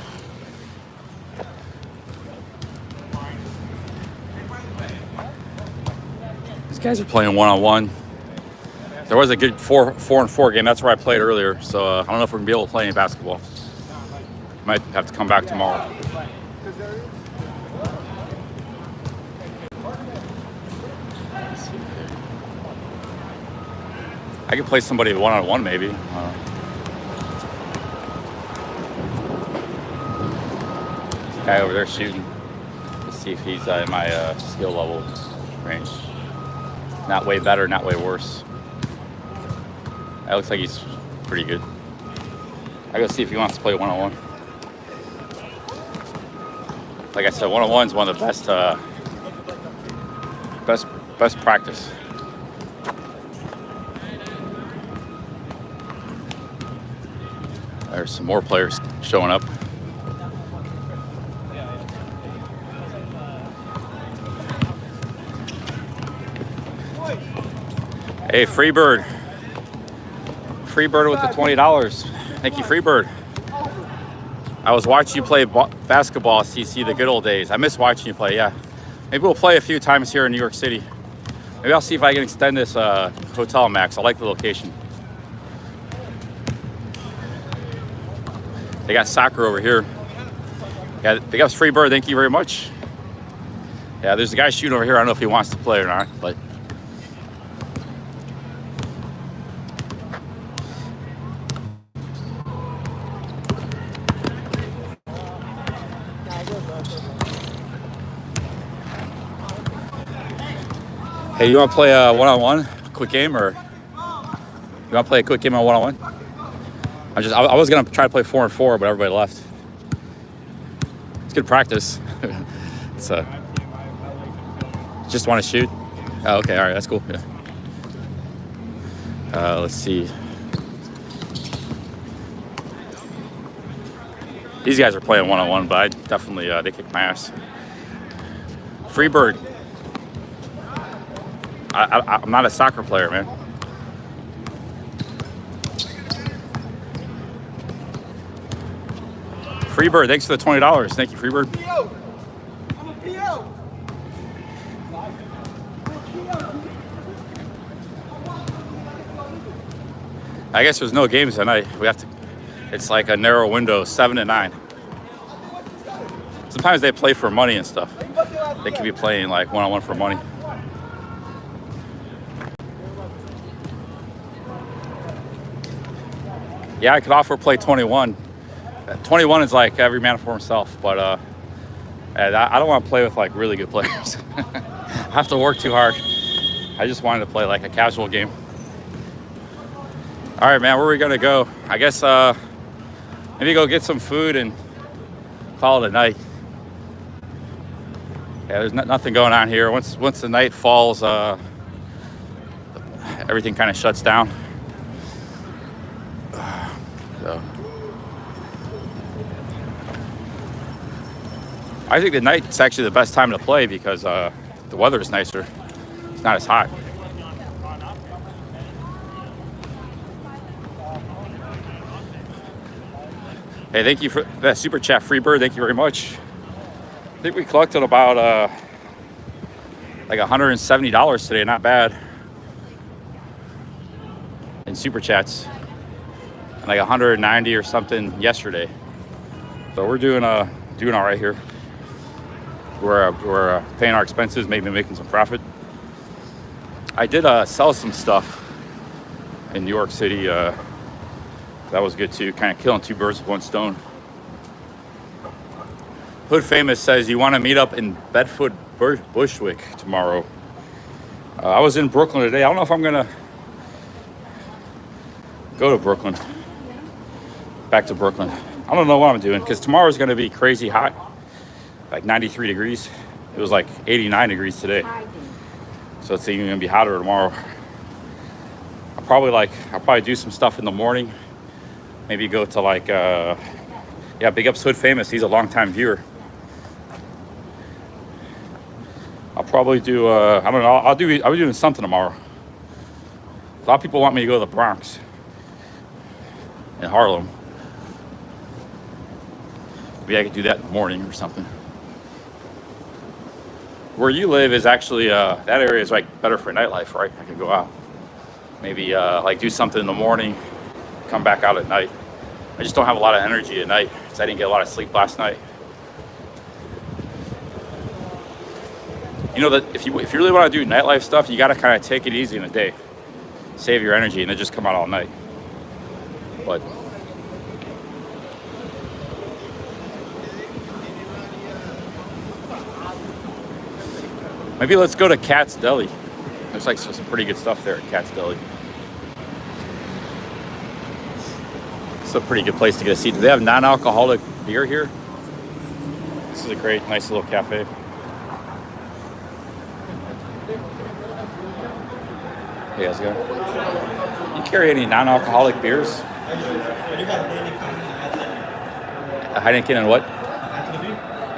These guys are playing 1-on-1. There was a good 4 and 4 game. That's where I played earlier. So I don't know if we're gonna be able to play any basketball. Might have to come back tomorrow. I could play somebody 1-on-1 maybe. Guy over there shooting. Let's see if he's in my skill level range. Not way better, not way worse. That looks like he's pretty good. I go see if he wants to play 1-on-1. Like I said, 1-on-1 is one of the best practice. There's some more players showing up. Hey, Freebird. Freebird with the $20. Thank you, Freebird. I was watching you play basketball, CC, the good old days. I miss watching you play, yeah. Maybe we'll play a few times here in New York City. Maybe I'll see if I can extend this hotel max. I like the location. They got soccer over here. Yeah, they got Freebird, thank you very much. Yeah, there's a guy shooting over here. I don't know if he wants to play or not, but. Hey, you want to play a 1-on-1, quick game, or you want to play a quick game on 1-on-1? I was gonna try to play 4 and 4, but everybody left. It's good practice. It's just want to shoot. Oh, okay, all right, that's cool. Yeah. Let's see. These guys are playing 1-on-1, but I definitely they kicked my ass. Freebird. I'm not a soccer player, man. Freebird, thanks for the $20. Thank you, Freebird. I guess there's no games tonight. We have to. It's like a narrow window, 7 to 9. Sometimes they play for money and stuff. They could be playing like 1-on-1 for money. Yeah, I could offer play 21. 21 is like every man for himself, but I don't want to play with like really good players. I have to work too hard. I just wanted to play like a casual game. All right, man, where are we gonna go? I guess maybe go get some food and call it a night. Yeah, there's nothing going on here. Once the night falls, everything kind of shuts down. So. I think the night's actually the best time to play because the weather is nicer. It's not as hot. Hey, thank you for that super chat, Freebird. Thank you very much. I think we collected about like $170 today. Not bad. In super chats. And like 190 or something yesterday. So we're doing all right here. We're paying our expenses, maybe making some profit. I did sell some stuff in New York City. That was good too. Kind of killing two birds with one stone. Hood Famous says you want to meet up in Bedford Bushwick tomorrow. I was in Brooklyn today. I don't know if I'm gonna go to Brooklyn. Back to Brooklyn. I don't know what I'm doing because tomorrow's gonna be crazy hot, like 93 degrees. It was like 89 degrees today, so it's even gonna be hotter tomorrow. I'll probably do some stuff in the morning. Maybe go to like yeah, big ups Hood Famous. He's a longtime viewer. I'll probably do I don't know. I'll be doing something tomorrow. A lot of people want me to go to the Bronx and Harlem. Maybe I could do that in the morning or something. Where you live is actually, that area is like better for nightlife, right? I could go out. Maybe like do something in the morning, come back out at night. I just don't have a lot of energy at night because I didn't get a lot of sleep last night. You know that if you really want to do nightlife stuff, you got to kind of take it easy in the day, save your energy, and then just come out all night. But maybe let's go to Katz Deli. There's like some pretty good stuff there at Katz Deli. It's a pretty good place to get a seat. Do they have non-alcoholic beer here? This is a great, nice little cafe. Hey, how's it going? You carry any non-alcoholic beers? A Heineken and what?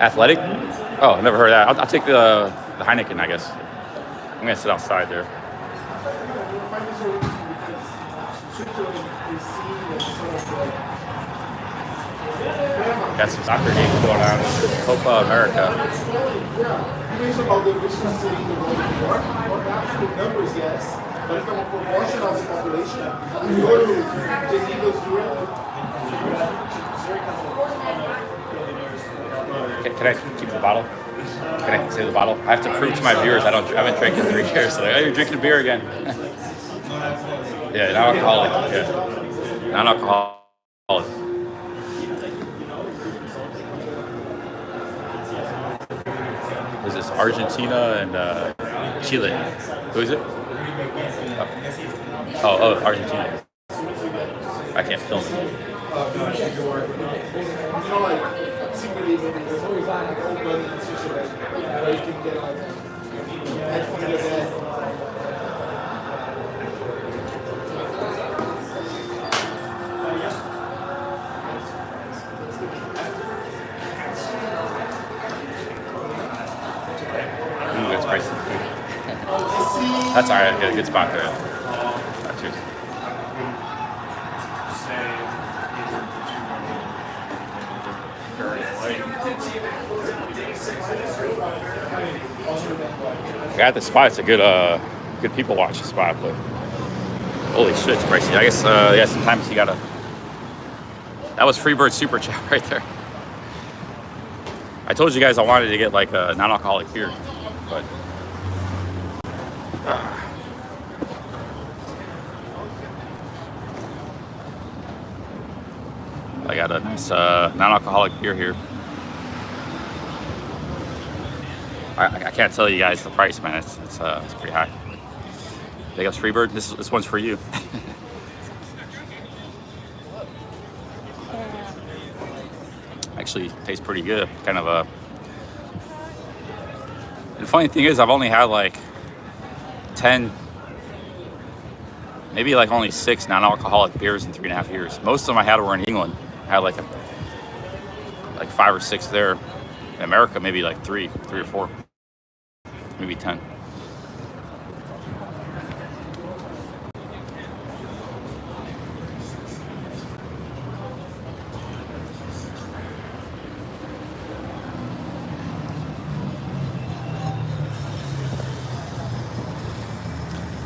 Athletic? Oh, I've never heard of that. I'll take the Heineken, I guess. I'm gonna sit outside there. Got some soccer games going on. Copa America. Can I keep the bottle? Can I save the bottle? I have to prove to my viewers I haven't drank in 3 years. So like, oh, you're drinking beer again. Yeah, non-alcoholic. Yeah, non-alcoholic. Is this Argentina and Chile? Who is it? Oh, Argentina. I can't film it. That's pricey. That's all right. I got a good spot there. Cheers. I got the spot. It's a good people watching spot, but holy shit, it's pricey. I guess yeah, sometimes you gotta. That was Freebird Super Chat right there. I told you guys I wanted to get like a non-alcoholic beer, but I got a nice non-alcoholic beer here. I can't tell you guys the price, man. It's pretty high. Big ups, Freebird. This one's for you. Actually, tastes pretty good. Kind of a. The funny thing is, I've only had like 10, maybe like only 6 non-alcoholic beers in 3.5 years. Most of them I had were in England. I had like 5 or 6 there. In America, maybe like 3 or 4, maybe 10.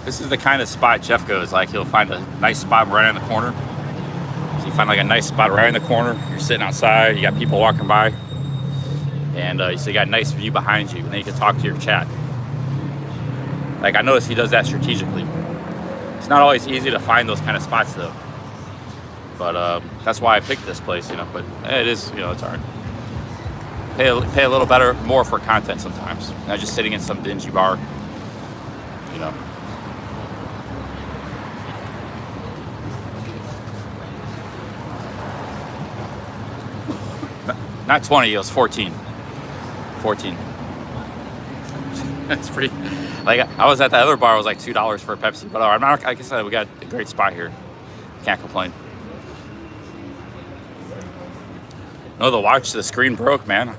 This is the kind of spot Jeff goes. Like, he'll find a nice spot right in the corner. So you find like a nice spot right in the corner. You're sitting outside. You got people walking by, and so you got a nice view behind you, and then you can talk to your chat. Like, I noticed he does that strategically. It's not always easy to find those kind of spots though. But that's why I picked this place, you know. But it is, you know, it's alright. Pay a little more for content sometimes. Not just sitting in some dingy bar, you know. Not 20, it was 14. 14. That's pretty. Like, I was at the other bar, it was like $2 for a Pepsi. But I'm not, like I said, we got a great spot here. Can't complain. No, the screen broke, man.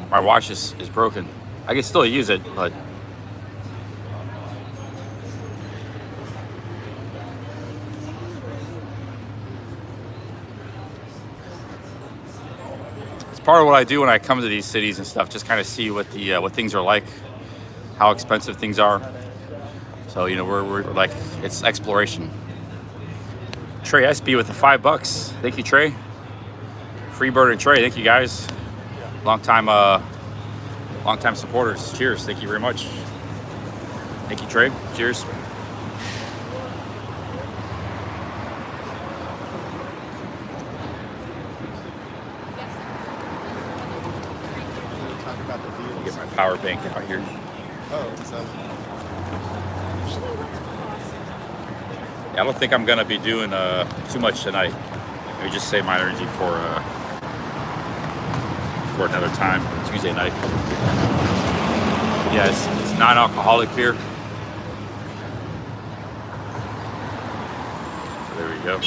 My watch is broken. I can still use it, but part of what I do when I come to these cities and stuff. Just kind of see what the what things are like, how expensive things are. So you know, we're like, it's exploration. Trey SB with the $5. Thank you, Trey. Freebird and Trey, thank you guys. Long time supporters. Cheers. Thank you very much. Thank you, Trey. Cheers. Get my power bank out here. Yeah, I don't think I'm gonna be doing too much tonight. Maybe just save my energy for another time, Tuesday night. Yeah, it's non-alcoholic beer. So there we go.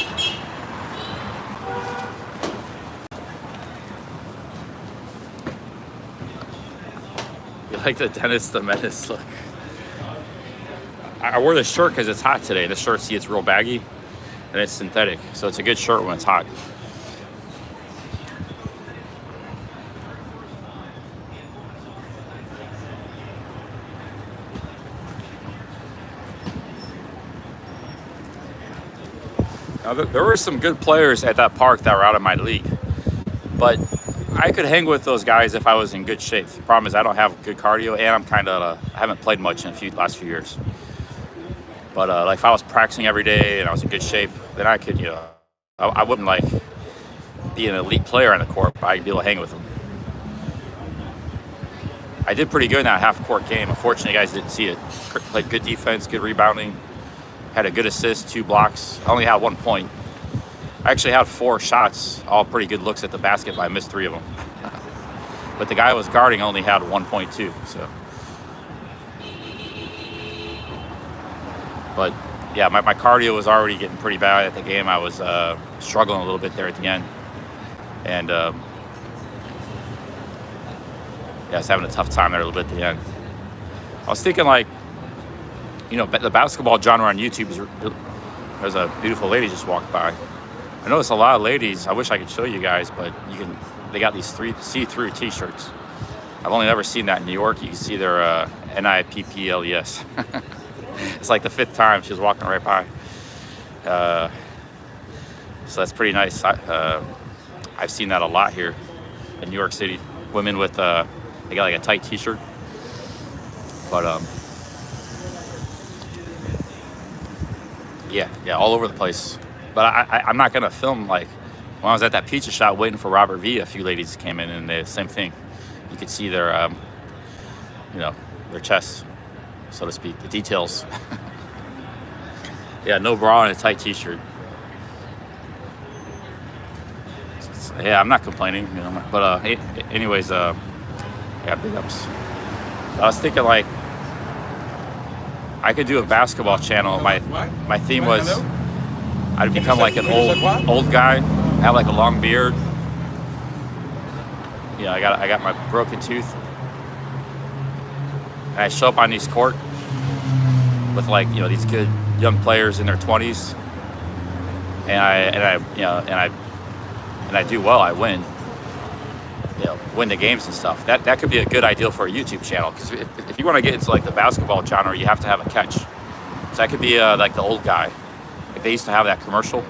You like the Dennis the Menace look? I wore this shirt because it's hot today. This shirt, see, it's real baggy and it's synthetic, so it's a good shirt when it's hot. Now, there were some good players at that park that were out of my league, but I could hang with those guys if I was in good shape. The problem is I don't have good cardio, and I'm kind of I haven't played much in the last few years. But like if I was practicing every day and I was in good shape, then I could, you know, I wouldn't like be an elite player on the court, but I'd be able to hang with them. I did pretty good in that half-court game. Unfortunately, you guys didn't see it. Played good defense, good rebounding, had a good assist, 2 blocks. I only had 1 point. I actually had 4 shots, all pretty good looks at the basket, but I missed 3 of them. But the guy I was guarding only had 1.2, so. But yeah, my cardio was already getting pretty bad at the game. I was struggling a little bit there at the end. And yeah, I was having a tough time there a little bit at the end. I was thinking, like, you know, the basketball genre on YouTube is, there's a beautiful lady just walked by. I noticed a lot of ladies. I wish I could show you guys, but they got these 3 see-through t-shirts. I've only ever seen that in New York. You can see their NIPPLES. It's like the 5th time she was walking right by. So that's pretty nice. I've seen that a lot here in New York City. Women with, they got like a tight t-shirt. But yeah, all over the place. But I'm not gonna film, like, when I was at that pizza shop waiting for Robert V, a few ladies came in and the same thing. You could see their, you know, their chests, so to speak, the details. Yeah, no bra and a tight t-shirt. Yeah, I'm not complaining, you know. But anyways, yeah, big ups. I was thinking, like, I could do a basketball channel. My theme was I'd become like an old guy, have like a long beard. Yeah, I got my broken tooth, and I show up on these court with, like, you know, these good young players in their 20s, and I do well. I win, you know, win the games and stuff. That could be a good idea for a YouTube channel, because if you want to get into like the basketball genre, you have to have a catch. So I could be like the old guy. Like they used to have that commercial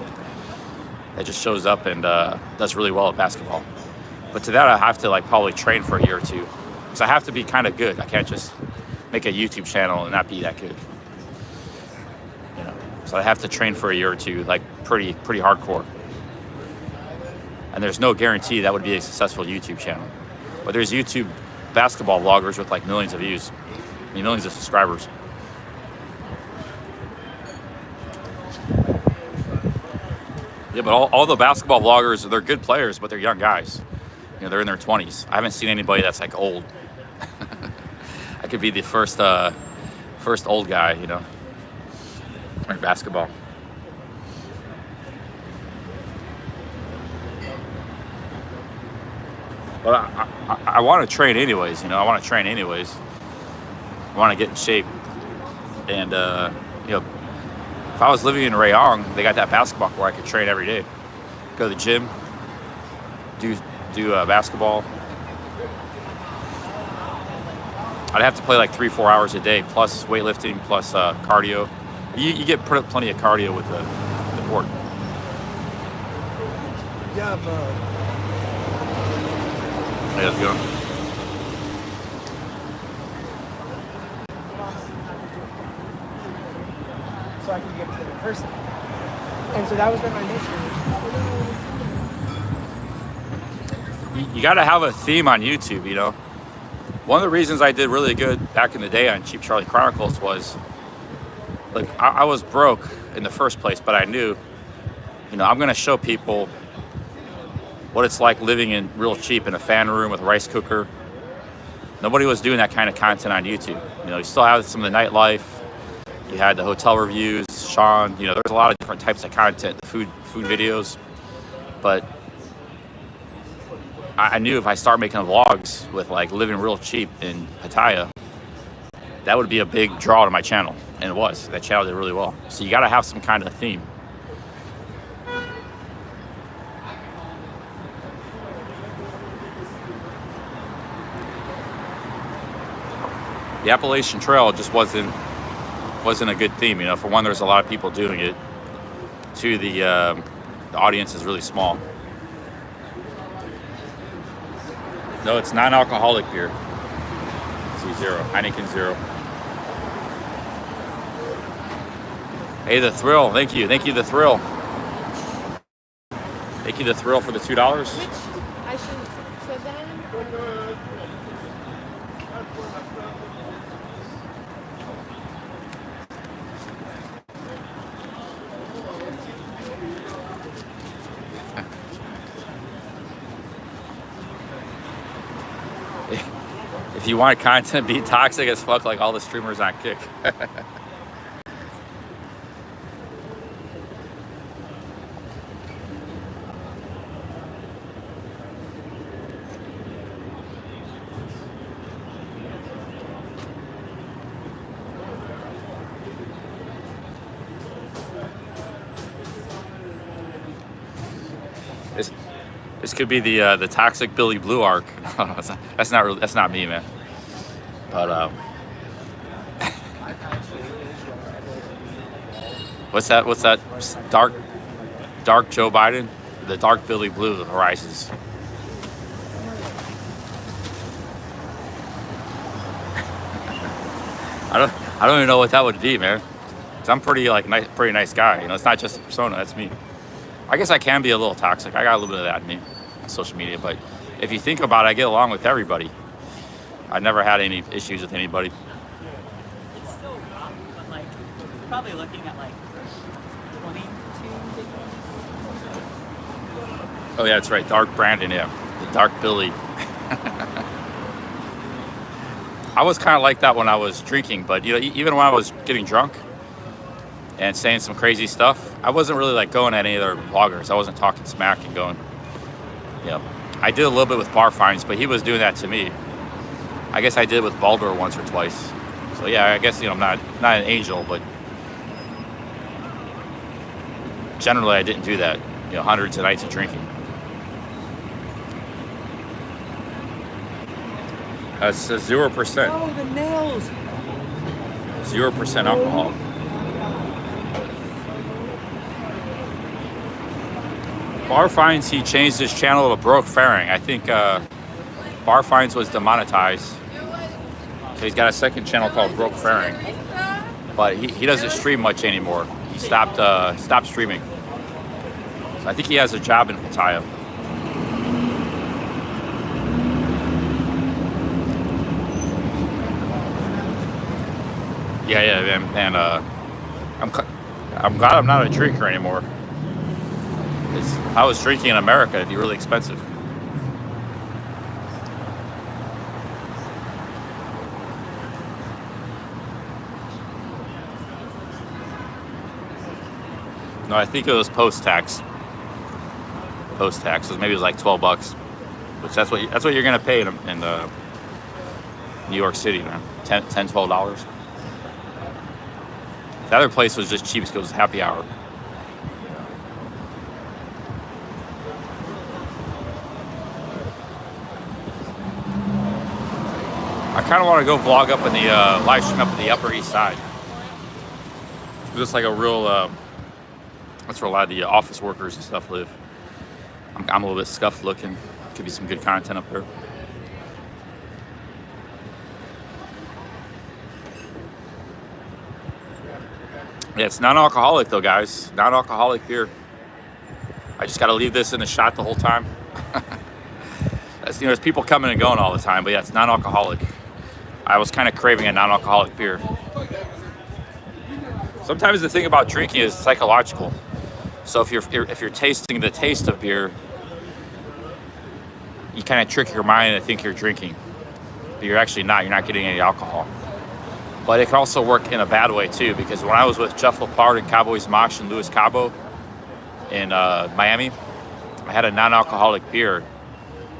that just shows up and does really well at basketball. But to that, I have to, like, probably train for a year or two, because I have to be kind of good. I can't just make a YouTube channel and not be that good. You know, so I have to train for a year or two, like pretty hardcore. And there's no guarantee that would be a successful YouTube channel. But there's YouTube basketball vloggers with like millions of views, I mean, millions of subscribers. Yeah, but all the basketball vloggers, they're good players, but they're young guys. You know, they're in their 20s. I haven't seen anybody that's like old. I could be the first old guy, you know, in basketball. But I want to train anyways, you know. I want to train anyways. I want to get in shape. And, you know, if I was living in Rayong, they got that basketball court. I could train every day. Go to the gym, do do basketball. I'd have to play like 3-4 hours a day, plus weightlifting, plus cardio. You get plenty of cardio with the court. Yeah, but Hey, how's it going? So I can get to the person. And so that was my mission. You got to have a theme on YouTube, you know. One of the reasons I did really good back in the day on Cheap Charlie Chronicles was, like, I was broke in the first place, but I knew, you know, I'm going to show people what it's like living in real cheap in a fan room with a rice cooker. Nobody was doing that kind of content on YouTube. You know, you still have some of the nightlife. You had the hotel reviews, Sean, you know, there's a lot of different types of content, the food videos. But I knew if I start making vlogs with like living real cheap in Pattaya, that would be a big draw to my channel. And it was. That channel did really well. So you got to have some kind of theme. The Appalachian Trail just wasn't a good theme, you know. For one, there's a lot of people doing it. Two, the audience is really small. No, it's non-alcoholic beer. It's zero, Heineken 0. Hey, the Thrill, thank you, the Thrill. Thank you, the Thrill, for the $2. Which I should. So then. If you want content, be toxic as fuck like all the streamers on Kick. This could be the toxic Billy Blue arc. That's not me, man. But what's that? Dark Joe Biden, the dark Billy Blue arises. I don't even know what that would be, man. 'Cause I'm pretty nice guy. You know, it's not just a persona. That's me. I guess I can be a little toxic. I got a little bit of that in me on social media. But if you think about it, I get along with everybody. I never had any issues with anybody. It's still rough, but like you're probably looking at like 22 videos. Oh yeah, that's right. Dark Brandon, yeah. The Dark Billy. I was kind of like that when I was drinking, but you know, even when I was getting drunk and saying some crazy stuff, I wasn't really like going at any other vloggers. I wasn't talking smack and going, you know. I did a little bit with Bar Finds, but he was doing that to me. I guess I did with Baldur once or twice. So yeah, I guess, you know, I'm not an angel, but generally I didn't do that. You know, hundreds of nights of drinking. It says 0%. Oh, the nails. 0% alcohol. Bar Finds, he changed his channel to Broke Faring. I think Bar Finds was demonetized. So he's got a second channel called Broke Faring. But he doesn't stream much anymore. He stopped streaming. So I think he has a job in Pattaya. Yeah, and I'm glad I'm not a drinker anymore. If I was drinking in America, it'd be really expensive. No, I think it was post-tax. Post-tax, so maybe it was like $12, which that's what you're gonna pay in New York City, man. $10-12. The other place was just cheap because it was happy hour. I kind of want to go vlog up in the live stream up in the Upper East Side. Just like a real, that's where a lot of the office workers and stuff live. I'm a little bit scuffed looking. Could be some good content up there. Yeah, it's non-alcoholic though, guys. Non-alcoholic beer. I just got to leave this in the shot the whole time. That's, there's people coming and going all the time, but yeah, it's non-alcoholic. I was kind of craving a non-alcoholic beer. Sometimes the thing about drinking is psychological. So if you're tasting the taste of beer, you kind of trick your mind to think you're drinking, but you're actually not. You're not getting any alcohol. But it can also work in a bad way too, because when I was with Jeff Lepard and Cowboys Mosh and Louis Cabo in Miami, I had a non-alcoholic beer,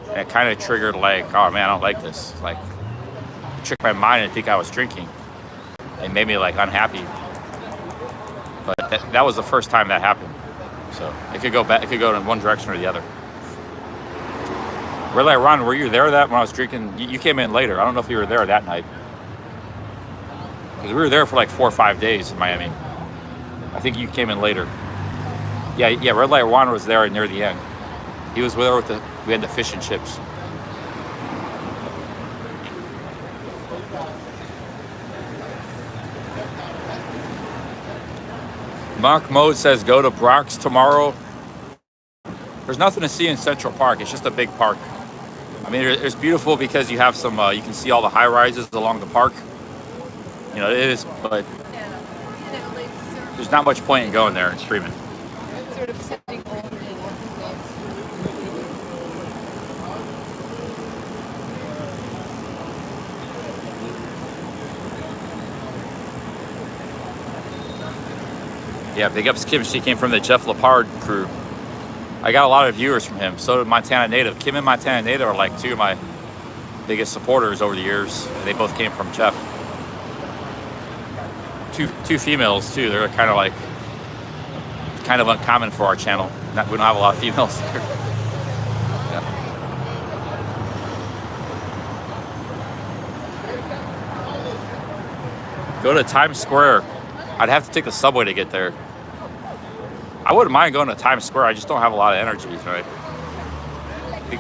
and it kind of triggered like, oh man, I don't like this. Like, it tricked my mind to think I was drinking. It made me like unhappy. But that was the first time that happened. So it could go back. It could go in one direction or the other. Red Light Ron, were you there that when I was drinking? You came in later. I don't know if you were there that night. Because we were there for like 4 or 5 days in Miami. I think you came in later. Yeah, Red Light Ron was there near the end. He was there with we had the fish and chips. Monk Mode says go to Bronx tomorrow. There's nothing to see in Central Park. It's just a big park. I mean, it's beautiful because you have some, you can see all the high rises along the park. You know, it is, but there's not much point in going there and streaming. Sort of sitting all in Yeah, big ups Kim. She came from the Jeff Lepard crew. I got a lot of viewers from him. So did Montana Native. Kim and Montana Native are like two of my biggest supporters over the years. They both came from Jeff. Two females too. They're kind of uncommon for our channel. We don't have a lot of females here. Yeah. Go to Times Square. I'd have to take the subway to get there. I wouldn't mind going to Times Square. I just don't have a lot of energy, right?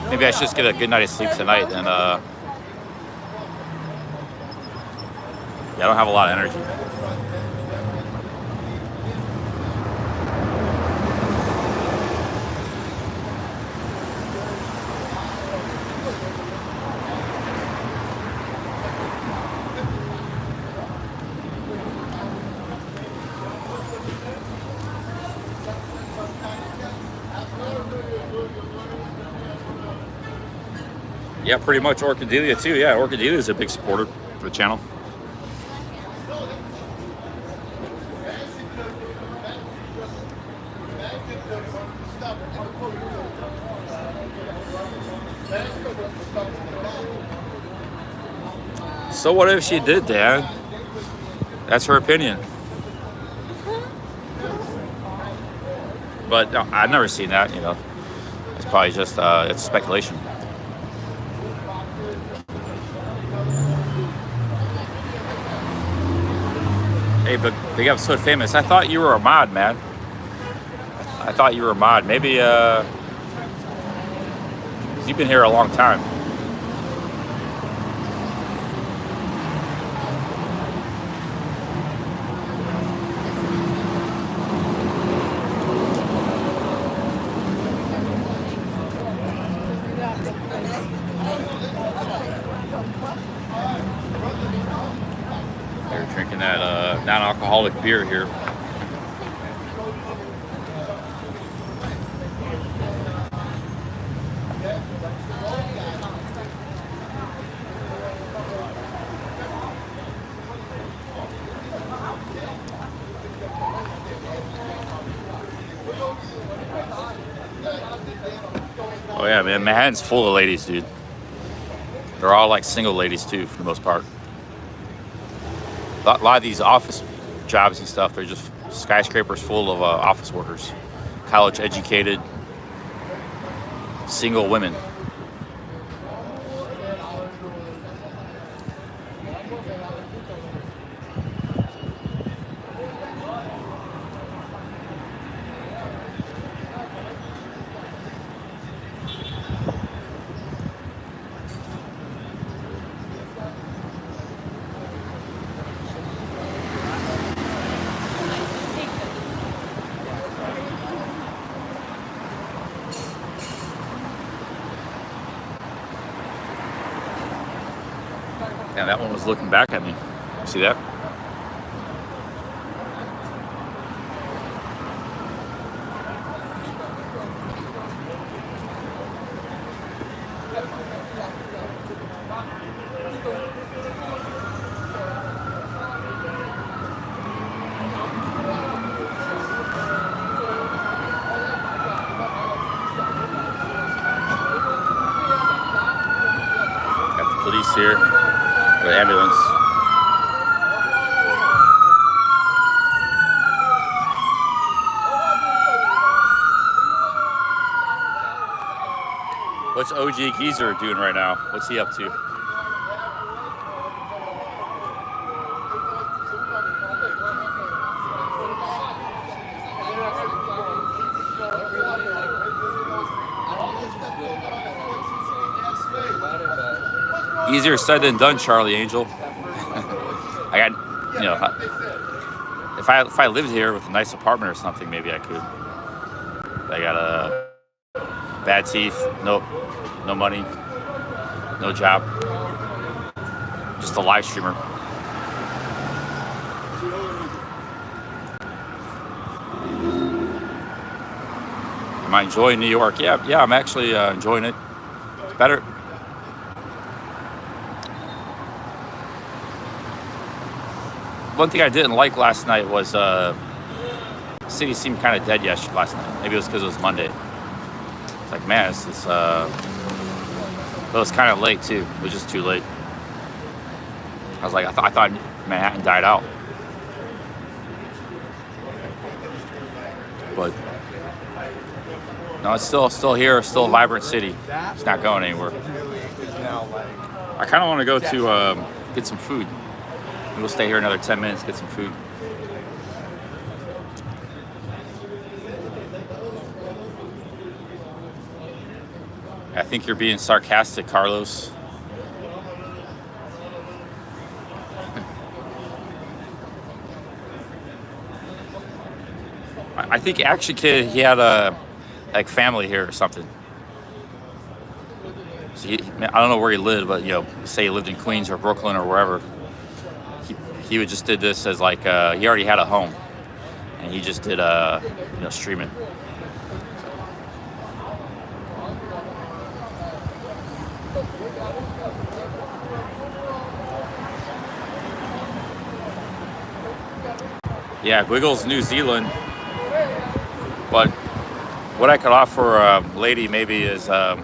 Maybe I should just get a good night of sleep tonight. And yeah, I don't have a lot of energy. Yeah, pretty much Orchidelia too. Yeah, Orchidelia is a big supporter of the channel. So what if she did, Dan? That's her opinion. But no, I've never seen that, you know. It's probably just, it's speculation. Hey, but big episode famous. I thought you were a mod, man. I thought you were a mod. Maybe, you've been here a long time. They're drinking that non-alcoholic beer here. Oh yeah, man, Manhattan's full of ladies, dude. They're all like single ladies too, for the most part. A lot of these office jobs and stuff, they're just skyscrapers full of office workers, college educated, single women. And that one was looking back at me. See that? Got the police here, the ambulance. What's OG Geyser doing right now? What's he up to? Easier said than done, Charlie Angel. I got, you know, if I lived here with a nice apartment or something, maybe I could. I got bad teeth, no money, no job, just a live streamer. Am I enjoying New York? Yeah, I'm actually enjoying it. It's better. One thing I didn't like last night was the city seemed kind of dead last night. Maybe it was because it was Monday. It's like, man, it was kind of late too. It was just too late. I was like, I thought Manhattan died out, but no, it's still here, still a vibrant city. It's not going anywhere. I kind of want to go to get some food. We'll stay here another 10 minutes, get some food. I think you're being sarcastic, Carlos. I think Action Kid, he had a family here or something. So I don't know where he lived, but say he lived in Queens or Brooklyn or wherever. He would just did this as like he already had a home, and he just did streaming. Yeah, Wiggles, New Zealand. But what I could offer a lady maybe is the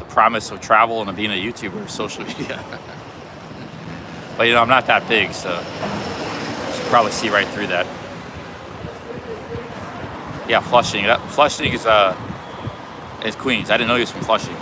promise of travel and of being a YouTuber, social media. But I'm not that big, so you should probably see right through that. Yeah, Flushing. Flushing is Queens. I didn't know he was from Flushing.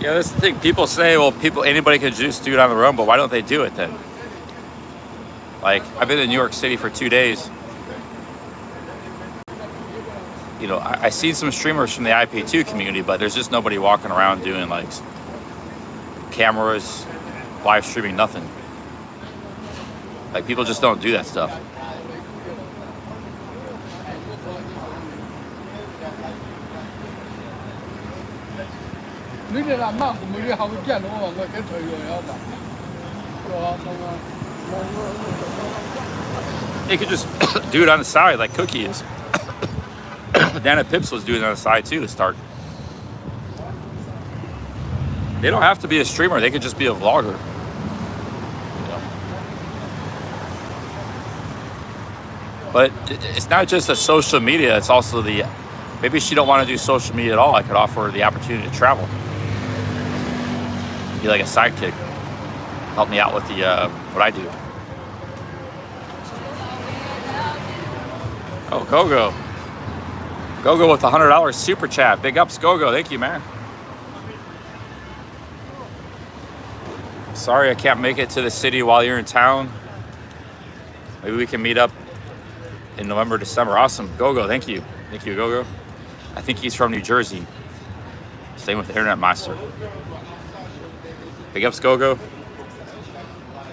Yeah, that's the thing. People say, well, anybody can just do it on their own, but why don't they do it then? Like, I've been in New York City for 2 days. I seen some streamers from the IP2 community, but there's just nobody walking around doing like cameras, live streaming, nothing. Like, people just don't do that stuff. They could just do it on the side like Cookie is. Dana Pips was doing it on the side too to start. They don't have to be a streamer. They could just be a vlogger. But it's not just a social media. It's also maybe she don't want to do social media at all. I could offer her the opportunity to travel. Be like a sidekick. Help me out with what I do. Oh, Gogo. Gogo with the $100 super chat. Big ups, Gogo. Thank you, man. Sorry I can't make it to the city while you're in town. Maybe we can meet up in November, December. Awesome. Gogo, thank you. Thank you, Gogo. I think he's from New Jersey. Same with the Internet Monster. Big ups, Gogo.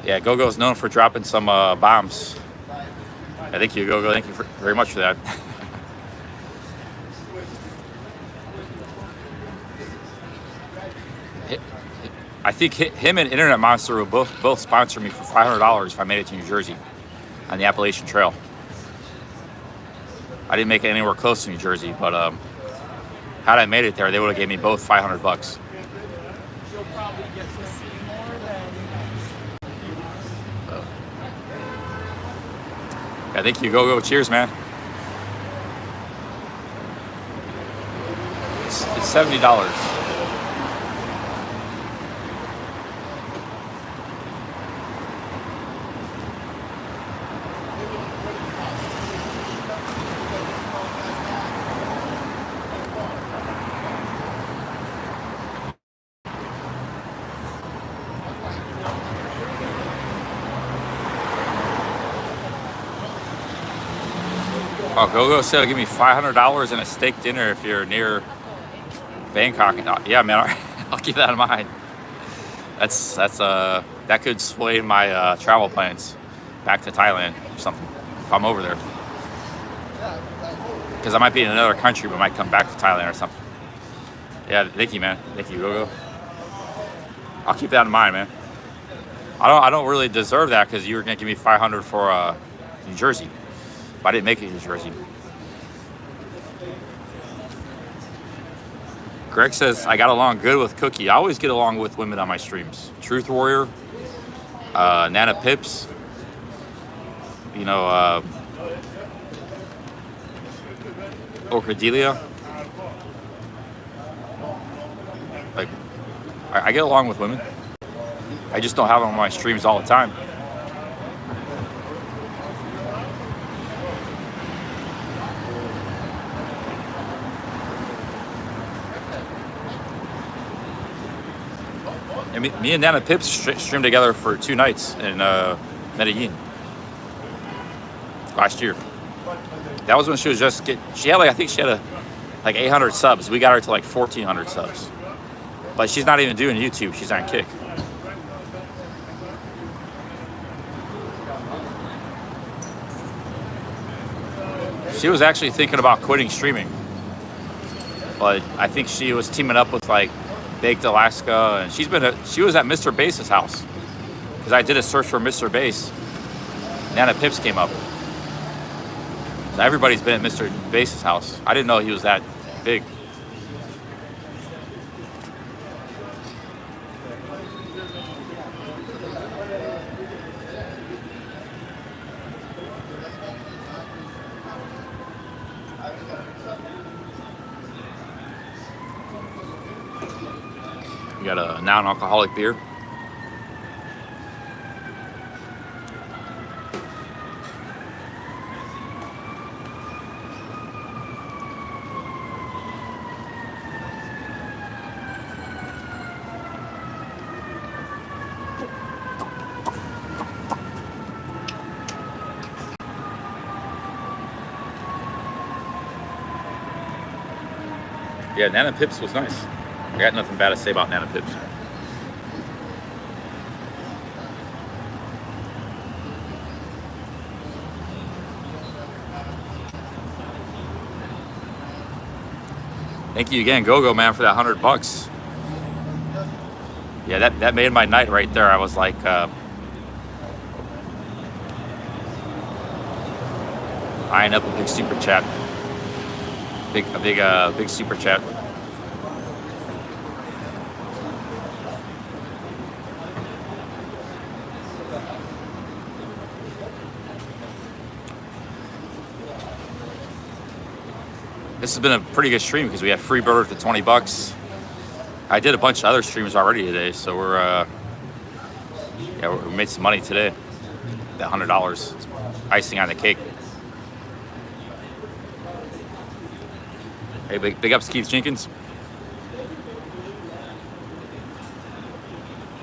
Yeah, Gogo is known for dropping some bombs. Yeah, thank you, Gogo. Thank you very much for that. I think him and Internet Monster will both sponsor me for $500 if I made it to New Jersey on the Appalachian Trail. I didn't make it anywhere close to New Jersey, but had I made it there, they would have gave me both $500. You'll probably get to see more than. Yeah, thank you, Gogo. Cheers, man. It's $70. Oh, Gogo said he'll give me $500 and a steak dinner if you're near Bangkok. Yeah, man, I'll keep that in mind. That could sway my travel plans back to Thailand or something if I'm over there. Because I might be in another country, but might come back to Thailand or something. Yeah, thank you, man. Thank you, Gogo. I'll keep that in mind, man. I don't really deserve that because you were gonna give me $500 for New Jersey. But I didn't make it to New Jersey. Greg says, I got along good with Cookie. I always get along with women on my streams. Truth Warrior, Nana Pips, you know, Orchidelia. Like, I get along with women. I just don't have them on my streams all the time. And me and Nana Pips streamed together for 2 nights in Medellin last year. That was when she was just she had I think she had like 800 subs. We got her to like 1,400 subs. But she's not even doing YouTube. She's on Kick. She was actually thinking about quitting streaming. But I think she was teaming up with like Baked Alaska, and she was at Mr. Bass's house because I did a search for Mr. Bass. Nana Pips came up. So everybody's been at Mr. Bass's house. I didn't know he was that big. We got a non-alcoholic beer. Yeah, Nana Pips was nice. I got nothing bad to say about Nana Pips. Thank you again, Gogo man, for that $100. Yeah, that made my night right there. I was like, eyeing up a big super chat. Big super chat. This has been a pretty good stream because we had free burger for $20. I did a bunch of other streams already today, so we made some money today. That $100, icing on the cake. Hey, big ups, Keith Jenkins.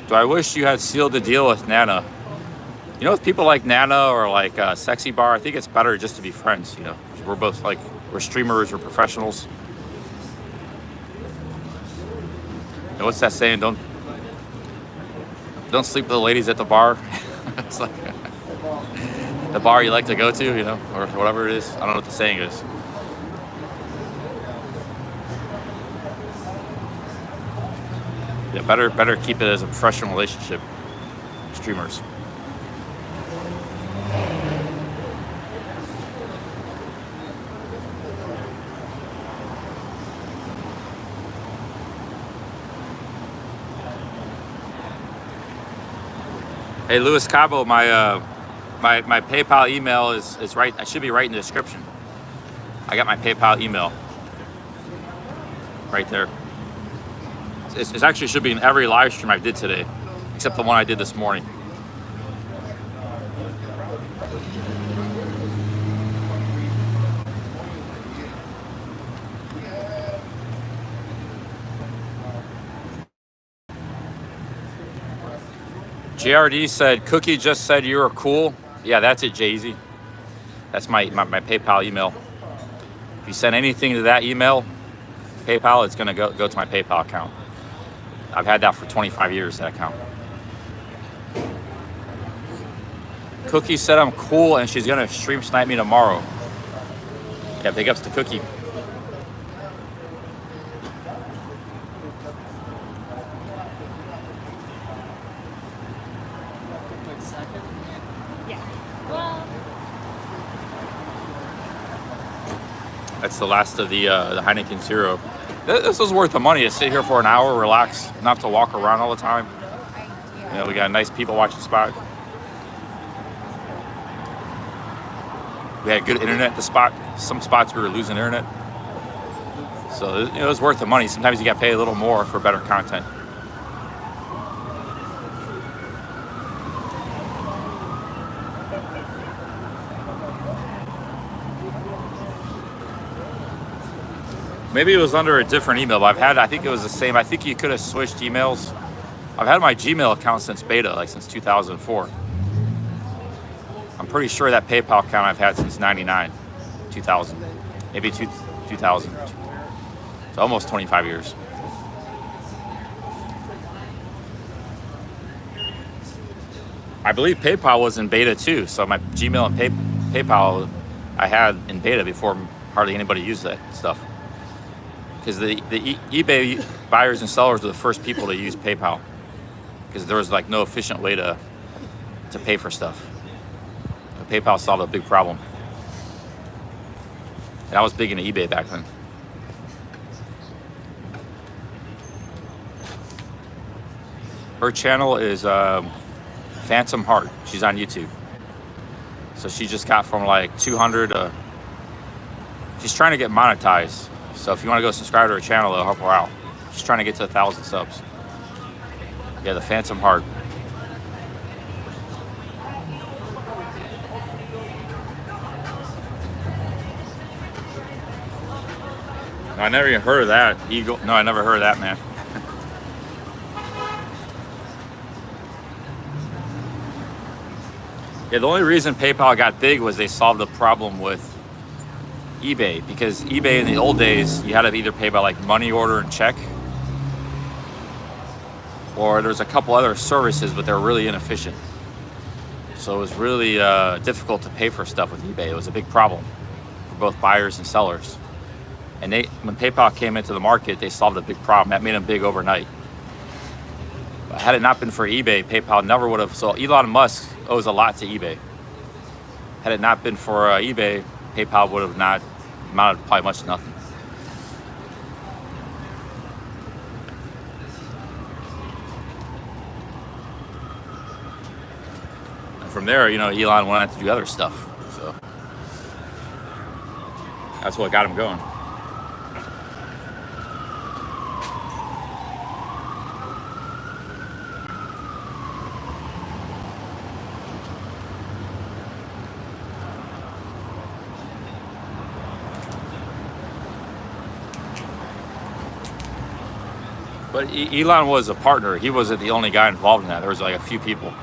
Do I wish you had sealed the deal with Nana? You know, with people like Nana or like Sexy Bar, I think it's better just to be friends. You know, we're both like, we're streamers, we're professionals. And what's that saying? Don't sleep with the ladies at the bar. It's like the bar you like to go to, you know, or whatever it is. I don't know what the saying is. Yeah, better keep it as a professional relationship. Streamers. Hey, Luis Cabo, my PayPal email is right. I should be right in the description. I got my PayPal email right there. It actually should be in every live stream I did today, except the one I did this morning. JRD said, Cookie just said you were cool. Yeah, that's it, Jay-Z. That's my PayPal email. If you send anything to that email, PayPal, it's gonna go to my PayPal account. I've had that for 25 years, that account. Cookie said I'm cool and she's gonna stream snipe me tomorrow. Yeah, big ups to Cookie. That's the last of the Heineken Zero. This was worth the money to sit here for an hour, relax, not have to walk around all the time. You know, we got a nice people watching spot. We had good internet at the spot. Some spots we were losing internet. So it was worth the money. Sometimes you got paid a little more for better content. Maybe it was under a different email, but I think it was the same. I think you could have switched emails. I've had my Gmail account since beta, like since 2004. I'm pretty sure that PayPal account I've had since 99, 2000, maybe 2000. So almost 25 years. I believe PayPal was in beta too. So my Gmail and PayPal I had in beta before hardly anybody used that stuff. Because the eBay buyers and sellers were the first people to use PayPal, because there was like no efficient way to pay for stuff. PayPal solved a big problem. And I was big into eBay back then. Her channel is Phantom Heart. She's on YouTube. So she just got from like 200 to, she's trying to get monetized. So if you want to go subscribe to her channel, it'll help her out. She's trying to get to 1,000 subs. Yeah, the Phantom Heart. No, I never even heard of that. Eagle. No, I never heard of that, man. Yeah, the only reason PayPal got big was they solved the problem with eBay, because eBay in the old days, you had to either pay by like money order and check, or there's a couple other services, but they're really inefficient. So it was really difficult to pay for stuff with eBay. It was a big problem for both buyers and sellers. And when PayPal came into the market, they solved a big problem. That made them big overnight. But had it not been for eBay, PayPal never would have. So Elon Musk owes a lot to eBay. Had it not been for eBay, PayPal would have not amounted to probably much to nothing. And from there, you know, Elon went on to do other stuff. So that's what got him going. But Elon was a partner. He wasn't the only guy involved in that. There was like a few people.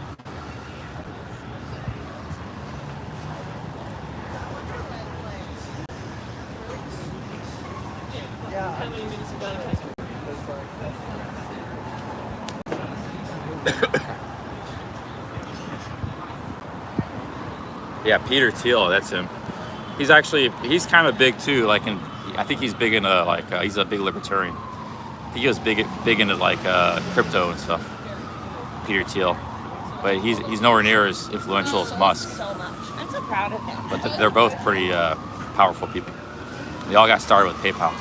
Yeah. Yeah, Peter Thiel, that's him. He's kind of big too. Like, I think he's big into like he's a big libertarian. I think he was big into like crypto and stuff. Peter Thiel, but he's nowhere near as influential as Musk. So much. I'm so proud of him. But they're both pretty powerful people. They all got started with PayPal.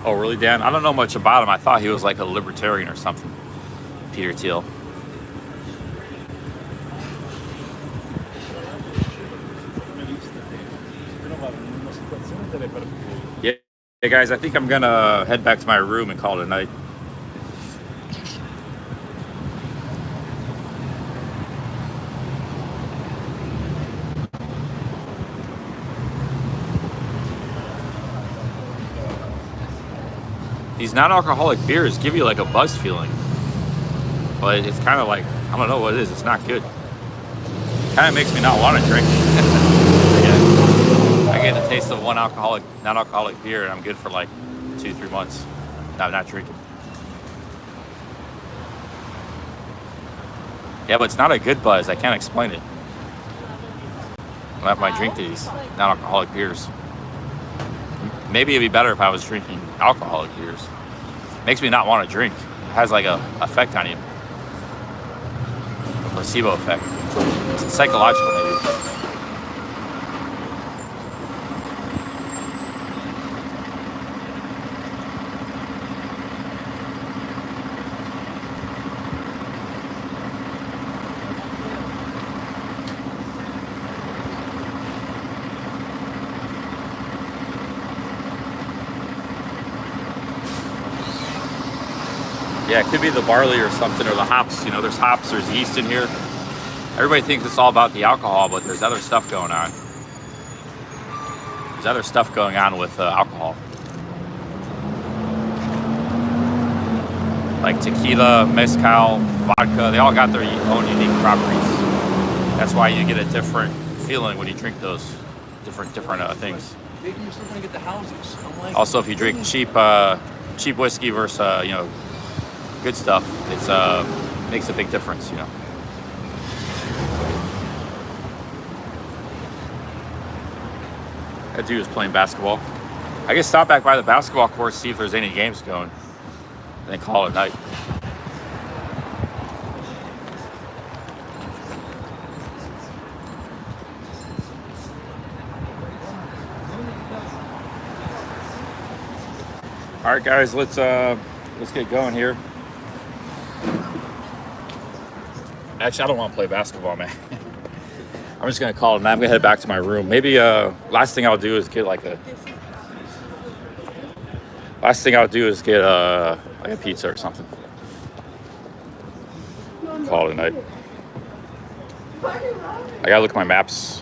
Oh, really, Dan? I don't know much about him. I thought he was like a libertarian or something. Peter Thiel. Yeah, hey guys, I think I'm gonna head back to my room and call it a night. These non-alcoholic beers give you like a buzz feeling, but it's kind of like, I don't know what it is. It's not good. Kind of makes me not want to drink. I get the taste of one non-alcoholic beer, and I'm good for like 2-3 months. Not drinking. Yeah, but it's not a good buzz. I can't explain it. When I drink these non-alcoholic beers. Maybe it'd be better if I was drinking alcoholic beers. Makes me not want to drink. It has like a effect on you. A placebo effect. It's psychological maybe. Yeah, it could be the barley or something, or the hops. You know, there's hops, there's yeast in here. Everybody thinks it's all about the alcohol, but there's other stuff going on. There's other stuff going on with alcohol. Like tequila, mezcal, vodka, they all got their own unique properties. That's why you get a different feeling when you drink those different things. Maybe you're still gonna get the houses. I'm like, Also, if you drink cheap whiskey versus good stuff, it's makes a big difference, you know. That dude is playing basketball. I guess stop back by the basketball court, see if there's any games going, and then call it a night. All right, guys, let's get going here. Actually, I don't want to play basketball, man. I'm just gonna call it a night. I'm gonna head back to my room. Maybe last thing I'll do is get like a pizza or something. Call it a night. I gotta look at my maps.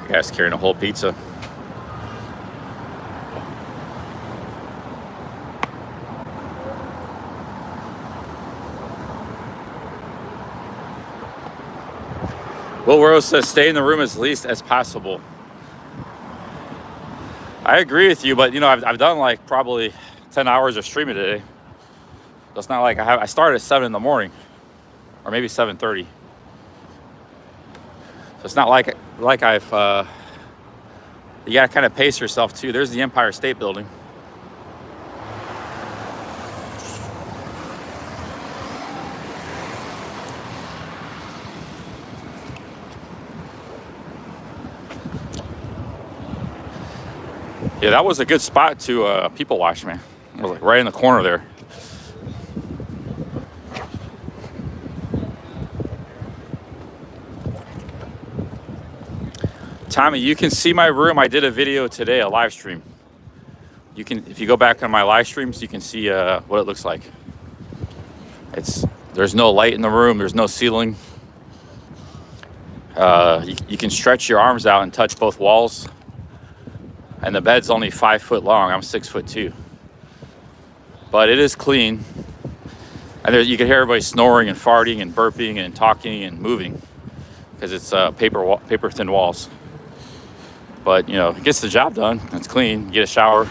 Guy's carrying a whole pizza. Will Rose says stay in the room as least as possible. I agree with you, but you know, I've done like probably 10 hours of streaming today. So it's not like I started at 7 in the morning, or maybe 7:30. So it's not like I've, you gotta kind of pace yourself too. There's the Empire State Building. Yeah, that was a good spot to people watch, man. It was like right in the corner there. Tommy, you can see my room. I did a video today, a live stream. You can, if you go back on my live streams, you can see what it looks like. There's no light in the room. There's no ceiling. You can stretch your arms out and touch both walls. And the bed's only 5 foot long. I'm 6'2". But it is clean. And you can hear everybody snoring and farting and burping and talking and moving because it's paper thin walls. But, you know, it gets the job done. It's clean. You get a shower.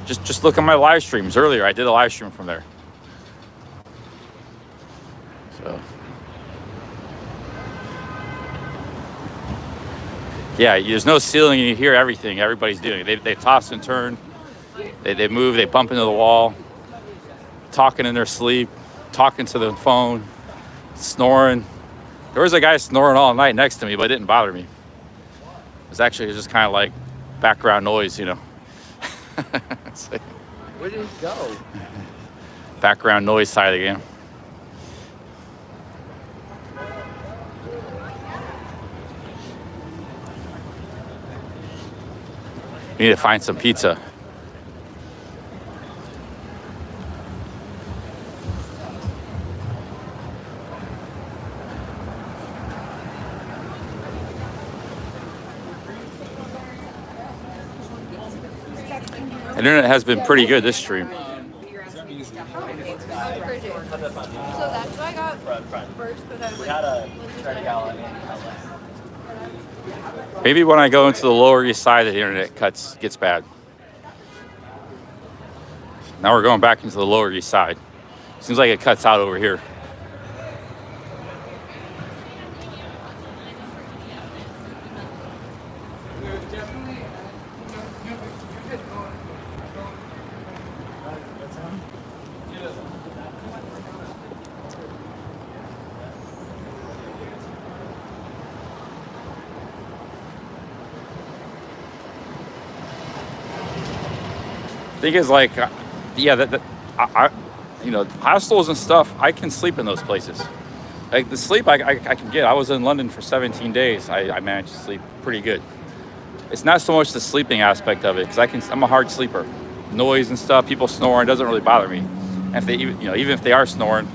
Just look at my live streams earlier. I did a live stream from there. So, yeah, there's no ceiling and you hear everything everybody's doing. They toss and turn. They move. They bump into the wall. Talking in their sleep. Talking to the phone. Snoring. There was a guy snoring all night next to me, but it didn't bother me. It was actually just kind of like background noise, you know. Where did he go? Background noise side of the game. We need to find some pizza. Internet has been pretty good this stream. So that's what I got first, because I was like, Maybe when I go into the Lower East Side, the internet gets bad. Now we're going back into the Lower East Side. Seems like it cuts out over here. Thing is, like, yeah, you know, hostels and stuff, I can sleep in those places. Like, the sleep I can get. I was in London for 17 days. I managed to sleep pretty good. It's not so much the sleeping aspect of it, because I'm a hard sleeper. Noise and stuff, people snoring, doesn't really bother me. And if they, you know, even if they are snoring,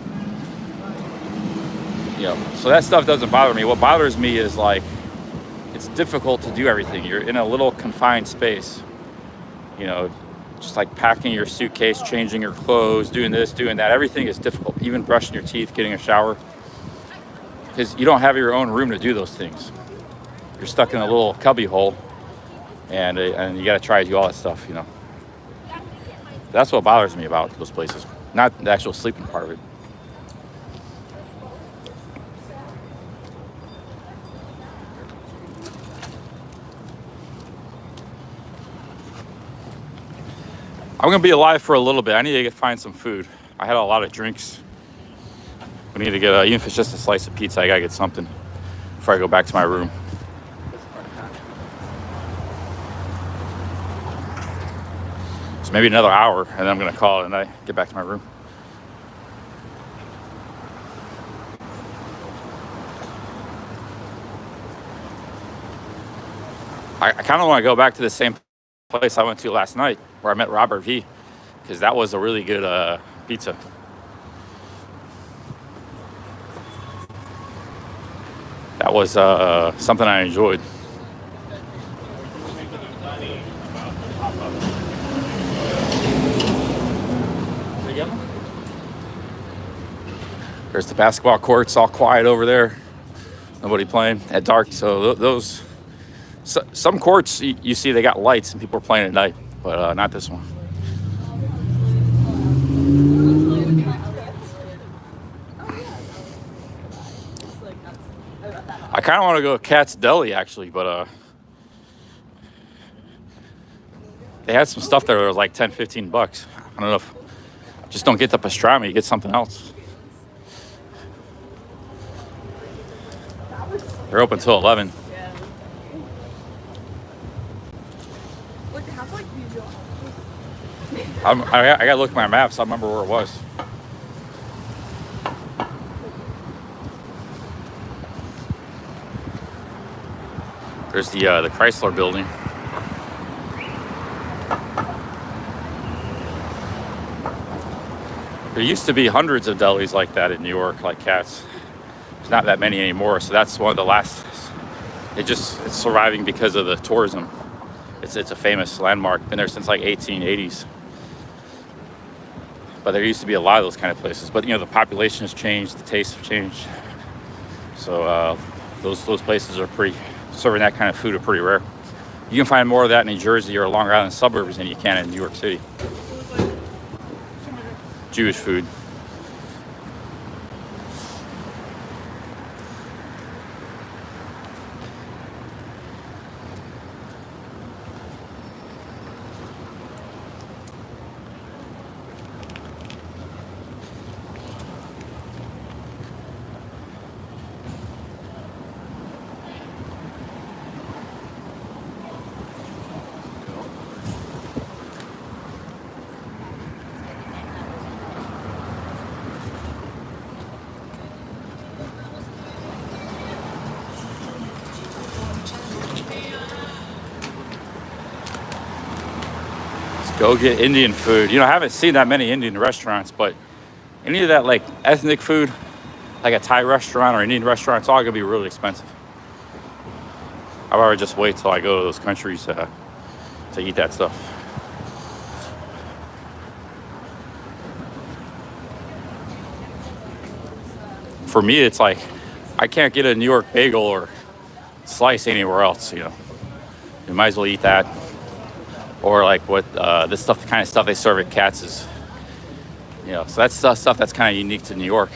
you know, so that stuff doesn't bother me. What bothers me is, like, it's difficult to do everything. You're in a little confined space, you know. Just like packing your suitcase, changing your clothes, doing this, doing that. Everything is difficult. Even brushing your teeth, getting a shower. Because you don't have your own room to do those things. You're stuck in a little cubby hole. And you got to try to do all that stuff, you know. That's what bothers me about those places. Not the actual sleeping part of it. I'm gonna be alive for a little bit. I need to find some food. I had a lot of drinks. We need to get, even if it's just a slice of pizza, I gotta get something before I go back to my room. So maybe another hour, and then I'm gonna call it and I get back to my room. I kind of want to go back to the same place I went to last night, where I met Robert V, because that was a really good pizza. That was something I enjoyed. There's the basketball courts, all quiet over there. Nobody playing at dark. So those, some courts you see they got lights and people are playing at night, but not this one. I kind of want to go to Katz Deli actually, but they had some stuff there that was like $10-15. I don't know if just don't get the pastrami, you get something else. They're open till 11. I gotta look at my maps. I remember where it was. There's the Chrysler building. There used to be hundreds of delis like that in New York, like Katz. There's not that many anymore, so that's one of the last. It's surviving because of the tourism. It's a famous landmark. Been there since like 1880s. But there used to be a lot of those kind of places. But you know, the population has changed, the tastes have changed. So those places are serving that kind of food are pretty rare. You can find more of that in New Jersey or Long Island suburbs than you can in New York City. Jewish food. Go get Indian food. You know, I haven't seen that many Indian restaurants, but any of that like ethnic food, like a Thai restaurant or Indian restaurant, it's all gonna be really expensive. I'd rather just wait till I go to those countries to eat that stuff. For me, it's like I can't get a New York bagel or slice anywhere else. You know, you might as well eat that. Or like what this stuff, the kind of stuff they serve at Katz's. You know, so that's stuff that's kind of unique to New York.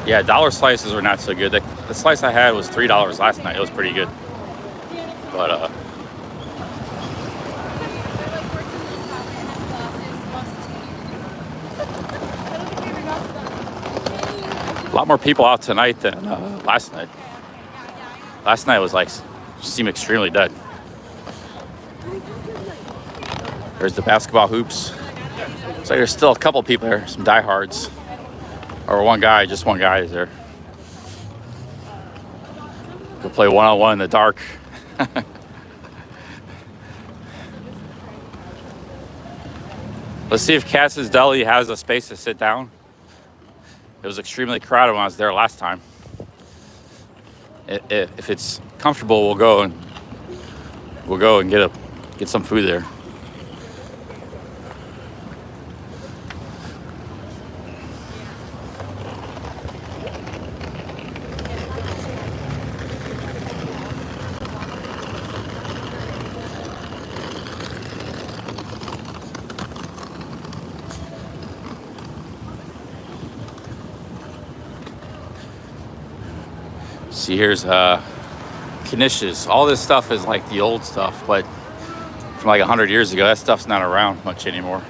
Yeah, dollar slices are not so good. The slice I had was $3 last night. It was pretty good. But a lot more people out tonight than last night. Last night was like, seemed extremely dead. There's the basketball hoops. So there's still a couple people there, some diehards. Or just one guy is there. Go play one-on-one in the dark. Let's see if Katz's Deli has a space to sit down. It was extremely crowded when I was there last time. If it's comfortable, we'll go and get some food there. See, here's knishes. All this stuff is like the old stuff, but from like 100 years ago, that stuff's not around much anymore.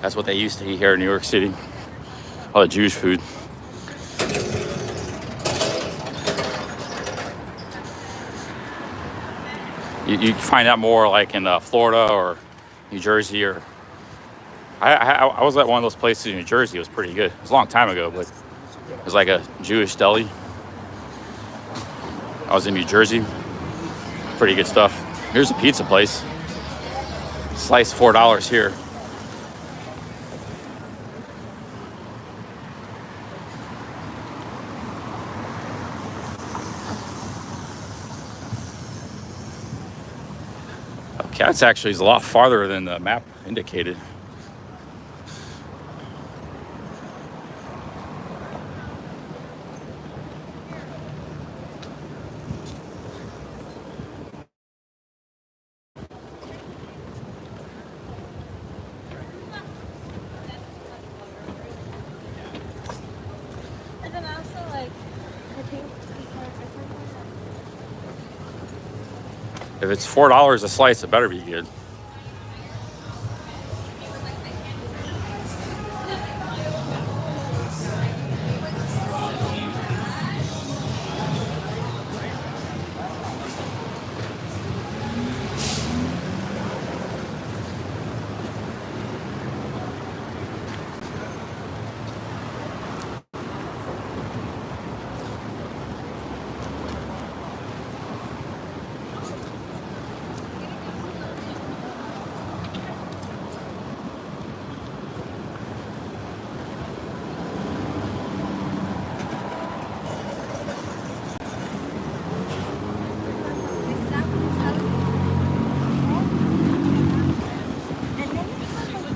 That's what they used to eat here in New York City. All the Jewish food. You find that more like in Florida or New Jersey, or I was at one of those places in New Jersey. It was pretty good. It was a long time ago, but it was like a Jewish deli. I was in New Jersey. Pretty good stuff. Here's a pizza place. Slice $4 here. Katz actually is a lot farther than the map indicated. And then also, like, I think If it's $4 a slice, it better be good.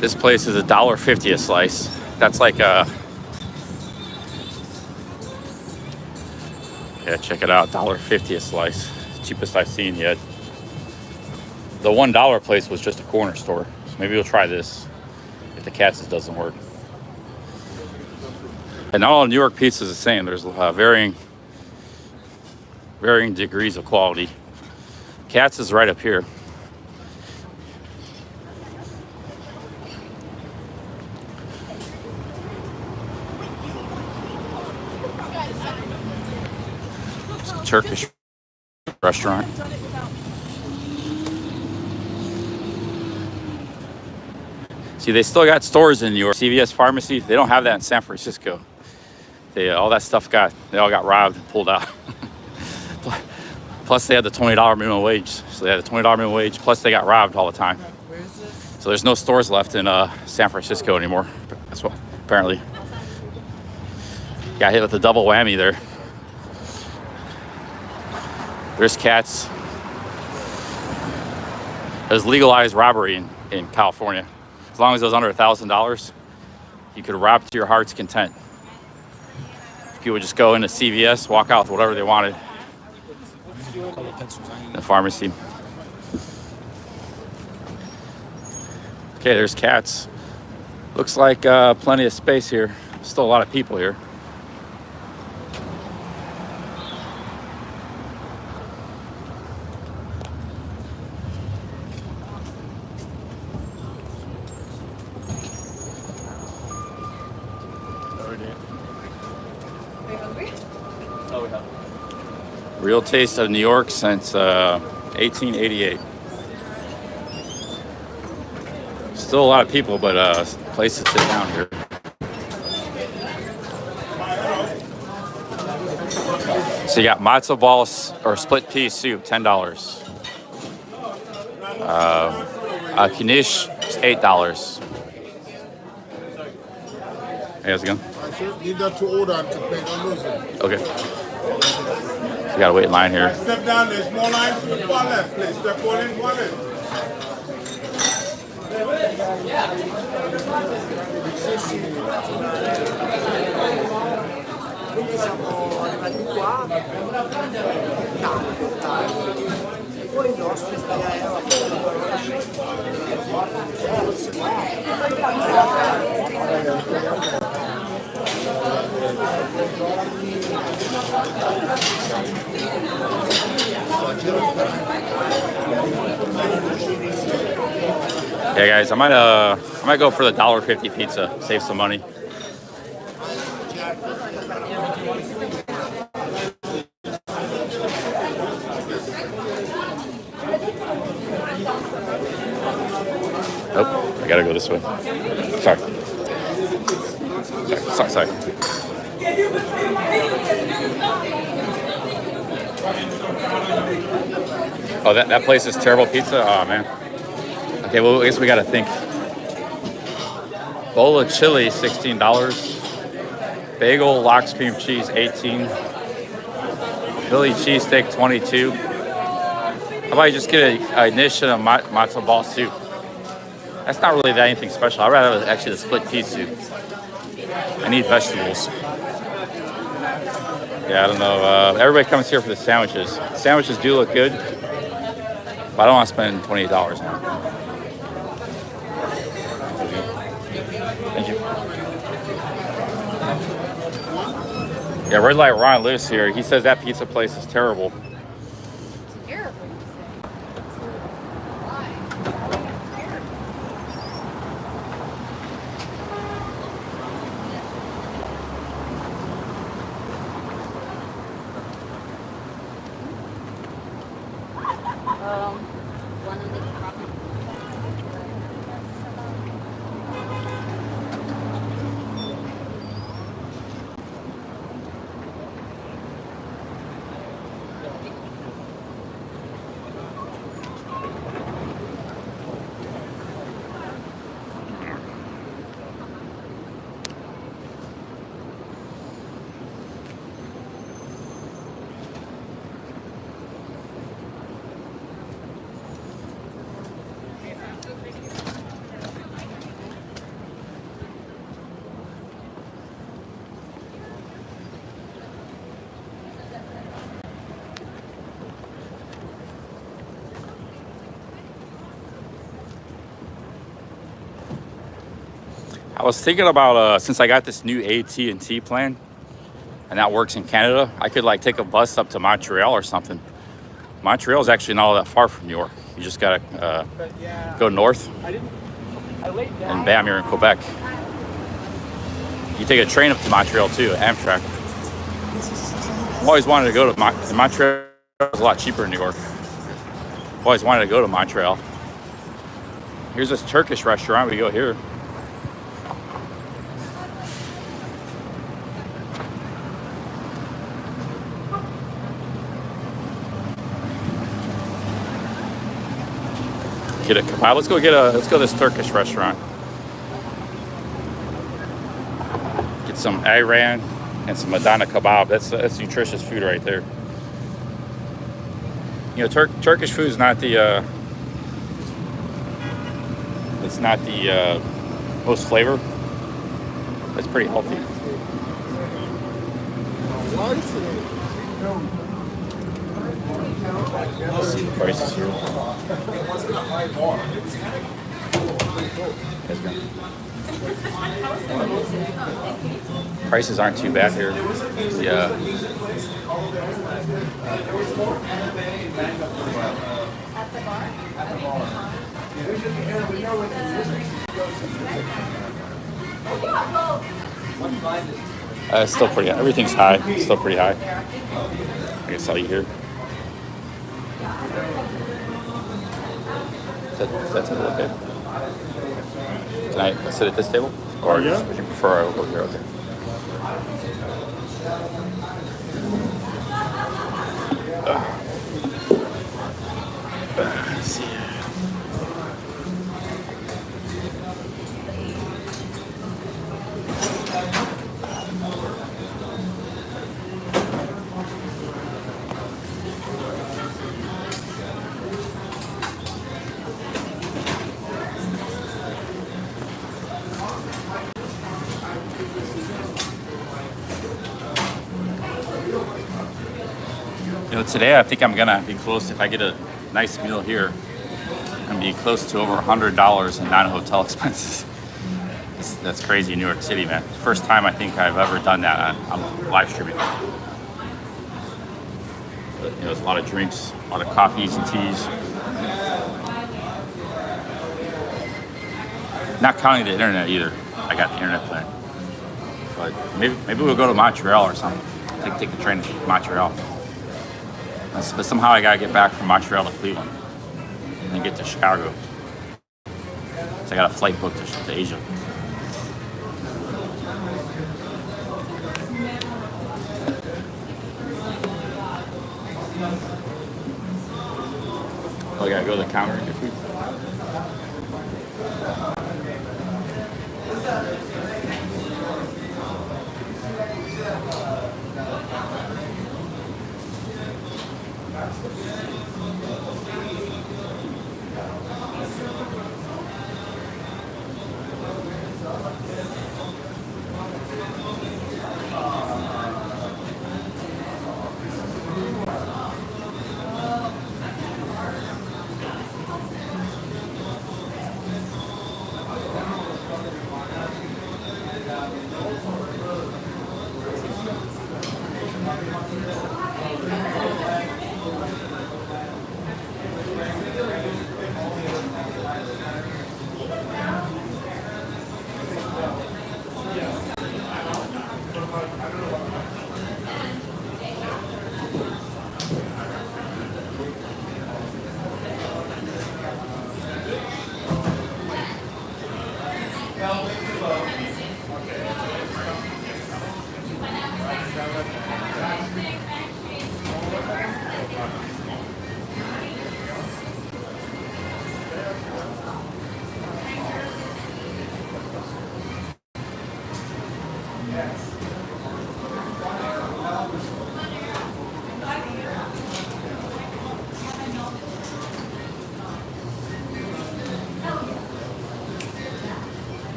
This place is $1.50 a slice. That's like yeah, check it out, $1.50 a slice. Cheapest I've seen yet. The $1 place was just a corner store, so maybe we'll try this if the Katz's doesn't work. And not all New York pizza is the same. There's varying degrees of quality. Katz is right up here. It's a Turkish restaurant. See, they still got stores in New York. CVS Pharmacy, they don't have that in San Francisco. All that stuff they all got robbed and pulled out. Plus, they had the $20 minimum wage. So they had the $20 minimum wage. Plus, they got robbed all the time. So there's no stores left in San Francisco anymore. That's what apparently. Got hit with a double whammy there. There's Katz. There's legalized robbery in California. As long as it was under $1,000, you could rob to your heart's content. People would just go into CVS, walk out with whatever they wanted. The pharmacy. Okay, there's Katz. Looks like plenty of space here. Still a lot of people here. Real taste of New York since 1888. Still a lot of people, but place to sit down here. So you got matzo balls or split pea soup, $10. A knish is $8. Hey, how's it going? Need that to order and to pay, don't lose it. Okay. So you gotta wait in line here. Step down, there's more lines to the far left, please. Step one in, one in. Quindi siamo arrivati qua, e poi il nostro Yeah, guys, I might go for the $1.50 pizza, save some money. Oh, I gotta go this way. Sorry. Sorry. Oh, that place is terrible pizza? Oh, man. Okay, well, I guess we gotta think. Bowl of chili, $16. Bagel, lox cream cheese, $18. Philly cheesesteak, $22. How about you just get a niche and a matzo ball soup? That's not really that anything special. I'd rather have actually the split pea soup. I need vegetables. Yeah, I don't know. Everybody comes here for the sandwiches. Sandwiches do look good, but I don't want to spend $28 now. Thank you. Yeah, Red Light Ron lives here. He says that pizza place is terrible. Terrible. One of the I was thinking about since I got this new AT&T plan, and that works in Canada, I could like take a bus up to Montreal or something. Montreal is actually not all that far from New York. You just gotta go north, and bam, you're in Quebec. You take a train up to Montreal too, Amtrak. I've always wanted to go to Montreal. Is a lot cheaper in New York. I've always wanted to go to Montreal. Here's this Turkish restaurant. We go here. Get a kebab. Let's go to this Turkish restaurant. Get some ayran and some Adana kebab. That's nutritious food right there. You know, Turkish food is not the it's not the most flavor. It's pretty healthy. Let's see the prices here. Prices aren't too bad here. Yeah. It's still pretty high. Everything's high. It's still pretty high. I guess I'll eat here. That's a little bit. Can I sit at this table? Or would you prefer over here? Okay. Let's see. Today I think I'm gonna be close. If I get a nice meal here, I'm gonna be close to over $100 in non-hotel expenses. That's crazy in New York City, man. First time I think I've ever done that on live streaming. But, you know, there's a lot of drinks, a lot of coffees and teas. Not counting the internet either. I got the internet plan. But maybe we'll go to Montreal or something. Take the train to Montreal. But somehow I gotta get back from Montreal to Cleveland and then get to Chicago. So I got a flight booked to Asia. Oh, I gotta go to the counter and get food.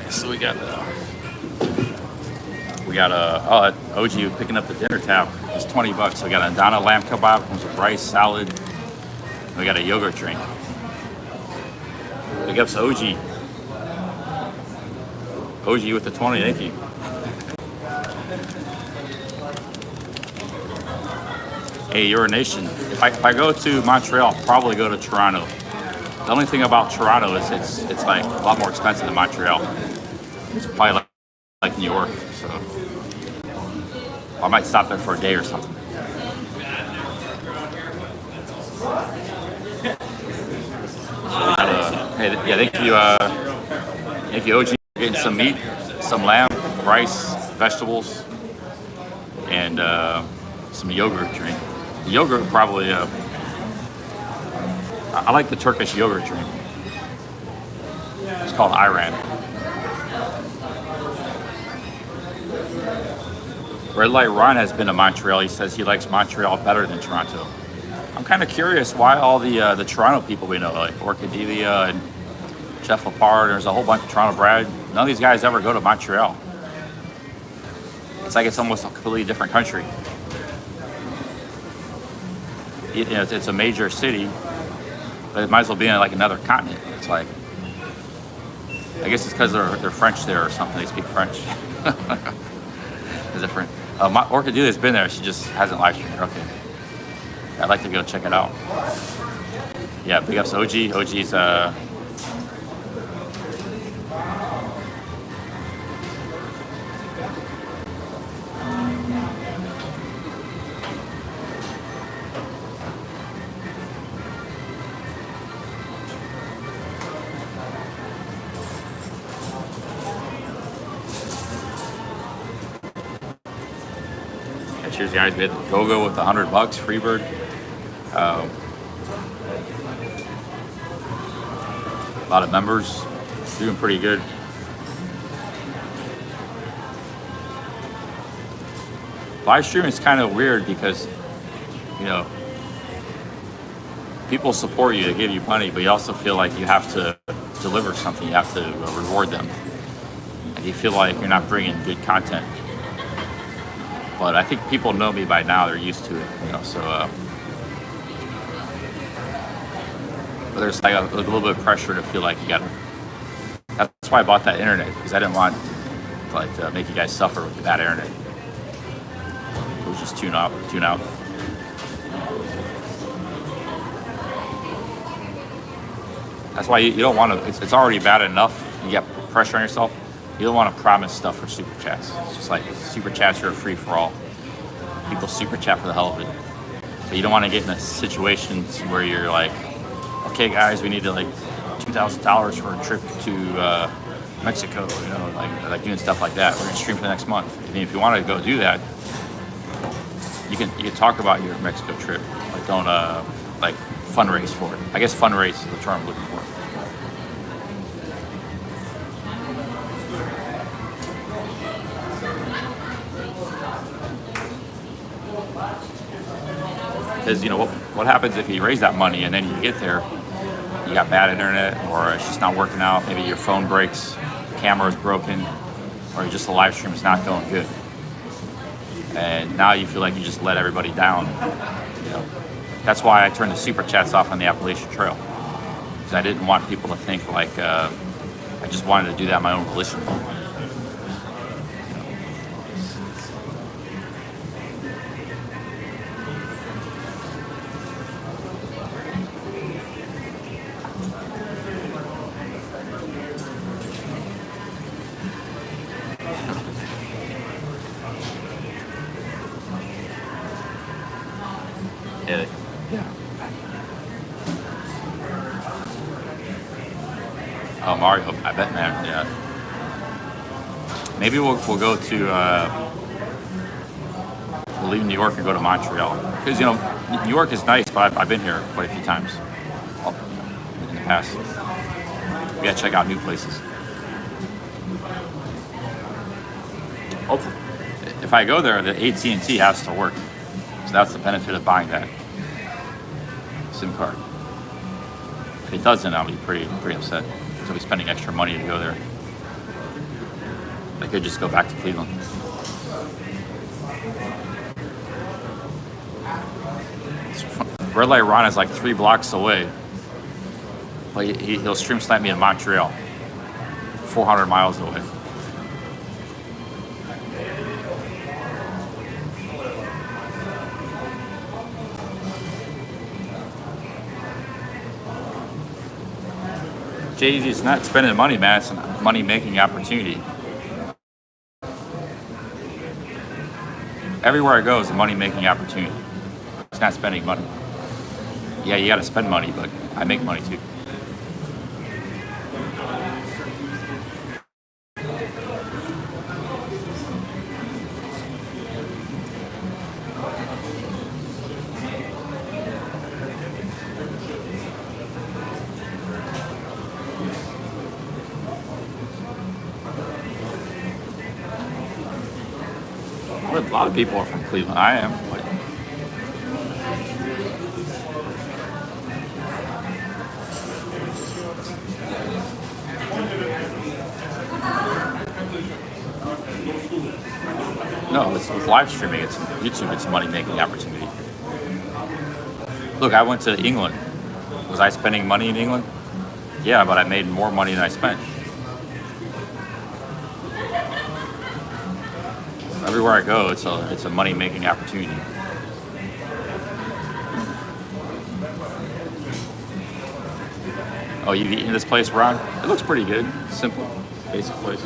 So we got OG picking up the dinner tab. It's $20. So we got a Donna lamb kebab, comes with rice, salad. We got a yogurt drink. Big ups to OG. OG with the 20, thank you. Hey, you're a nation. If I go to Montreal, I'll probably go to Toronto. The only thing about Toronto is it's like a lot more expensive than Montreal. It's probably like New York, so I might stop there for a day or something. Thank you, OG. Getting some meat, some lamb, rice, vegetables, and some yogurt drink. The yogurt probably. I like the Turkish yogurt drink. It's called Iran. Red Light Ron has been to Montreal. He says he likes Montreal better than Toronto. I'm kind of curious why all the Toronto people we know, like Orchidelia and Jeff Lepard, there's a whole bunch of Toronto Brad. None of these guys ever go to Montreal. It's like it's almost a completely different country. You know, it's a major city, but it might as well be in like another continent. It's like, I guess it's because they're French there or something. They speak French. It's different. Orchidelia's been there. She just hasn't live streamed. Okay. I'd like to go check it out. Yeah, big ups to OG. OG's cheers, guys. We had the Go-Go with $100, Freebird. A lot of members doing pretty good. Live streaming is kind of weird because, you know, people support you, they give you money, but you also feel like you have to deliver something. You have to reward them. And you feel like you're not bringing good content. But I think people know me by now; they're used to it, you know. So, but there's like a little bit of pressure to feel like you got to. That's why I bought that internet, because I didn't want to make you guys suffer with the bad internet. It was just tune out. That's why you don't want to. It's already bad enough. You get pressure on yourself. You don't want to promise stuff for super chats. It's just like super chats are a free for all. People super chat for the hell of it. So you don't want to get in situations where you're like, okay, guys, we need to like $2,000 for a trip to Mexico. You know, like doing stuff like that. We're gonna stream for the next month. I mean, if you want to go do that, you can talk about your Mexico trip. Like don't like fundraise for it. I guess fundraise is the term I'm looking for. Because, you know, what happens if you raise that money and then you get there, you got bad internet, or it's just not working out, maybe your phone breaks, camera is broken, or just the live stream is not going good. And now you feel like you just let everybody down. You know? That's why I turned the super chats off on the Appalachian Trail. Because I didn't want people to think like I just wanted to do that on my own volition. Oh, Mario, I bet, man. Yeah. Maybe we'll go to we'll leave New York and go to Montreal, because, you know, New York is nice, but I've been here quite a few times in the past. We gotta check out new places. Hopefully, if I go there, the AT&T has to work, so that's the benefit of buying that SIM card. If it doesn't, I'll be pretty upset. So I'll be spending extra money to go there. I could just go back to Cleveland. Red Light Ron is like 3 blocks away. But he'll stream snipe me in Montreal, 400 miles away. Jay-Z, it's not spending money, man. It's a money-making opportunity. Everywhere I go is a money-making opportunity. It's not spending money. Yeah, you gotta spend money, but I make money too. A lot of people are from Cleveland. I am. But no, it's with live streaming. It's YouTube. It's a money-making opportunity. Look, I went to England. Was I spending money in England? Yeah, but I made more money than I spent. Everywhere I go, it's a money-making opportunity. Oh, you've eaten this place, Ron? It looks pretty good. Simple, basic place.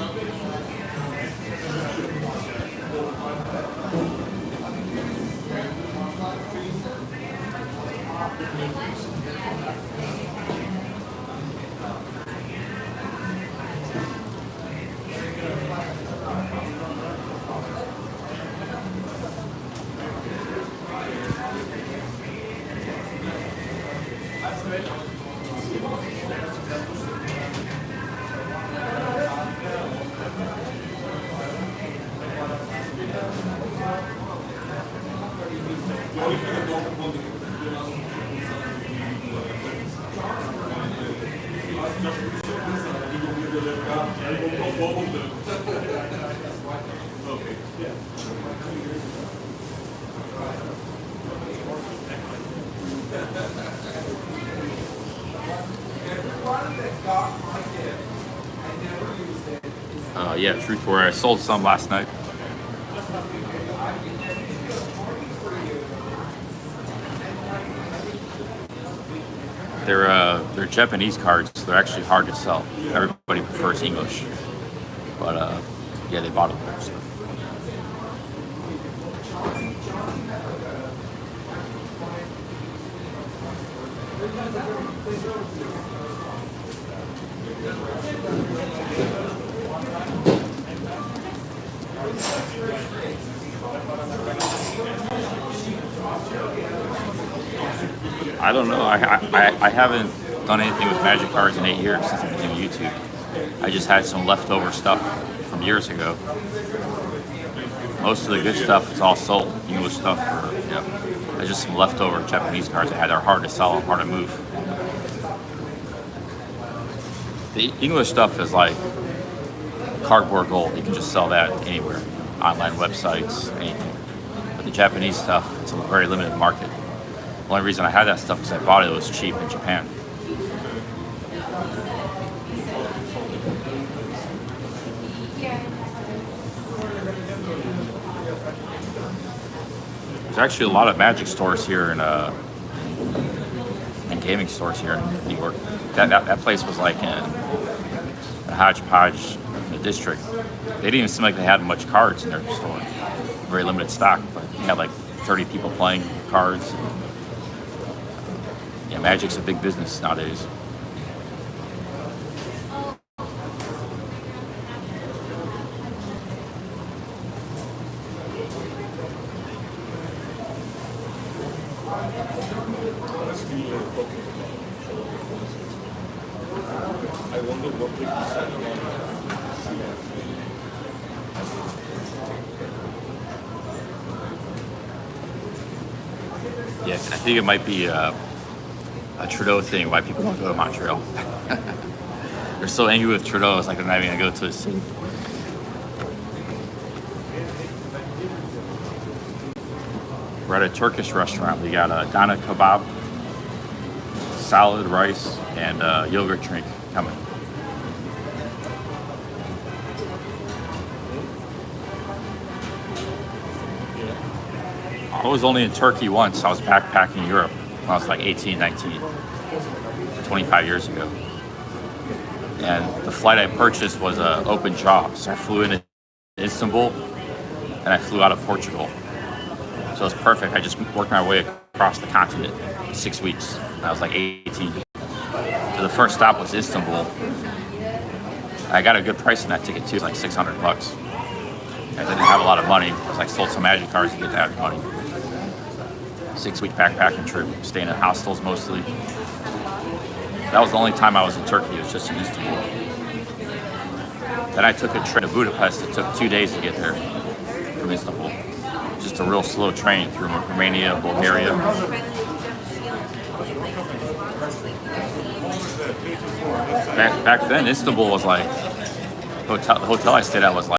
Yeah, truth where I sold some last night. They're Japanese cards. So they're actually hard to sell. Everybody prefers English, but yeah, they bought them. So. I don't know. I haven't done anything with Magic cards in 8 years since I became YouTube. I just had some leftover stuff from years ago. Most of the good stuff is all sold. English stuff, there's just some leftover Japanese cards I had. They're hard to sell and hard to move. The English stuff is like cardboard gold. You can just sell that anywhere, online websites, anything. But the Japanese stuff, it's a very limited market. The only reason I had that stuff is I bought it. It was cheap in Japan. There's actually a lot of Magic stores here and gaming stores here in New York. That place was like in a hodgepodge in the district. They didn't even seem like they had much cards in their store. Very limited stock, but they had like 30 people playing cards. Yeah, Magic's a big business nowadays. Yeah, I think it might be a Trudeau thing, why people don't go to Montreal. They're so angry with Trudeau, it's like they're not even gonna go to the city. We're at a Turkish restaurant. We got a Dana kebab, salad, rice, and yogurt drink coming. I was only in Turkey once. I was backpacking Europe when I was like 18, 19, 25 years ago. And the flight I purchased was an open jaw. So I flew into Istanbul and I flew out of Portugal. So it was perfect. I just worked my way across the continent in 6 weeks. I was like 18. So the first stop was Istanbul. I got a good price on that ticket too, like $600. I didn't have a lot of money because I sold some magic cards to get that money. 6-week backpacking trip, staying in hostels mostly. That was the only time I was in Turkey. It was just in Istanbul. Then I took a train to Budapest. It took 2 days to get there from Istanbul. Just a real slow train through Romania, Bulgaria. Back then, Istanbul was like, the hotel I stayed at was like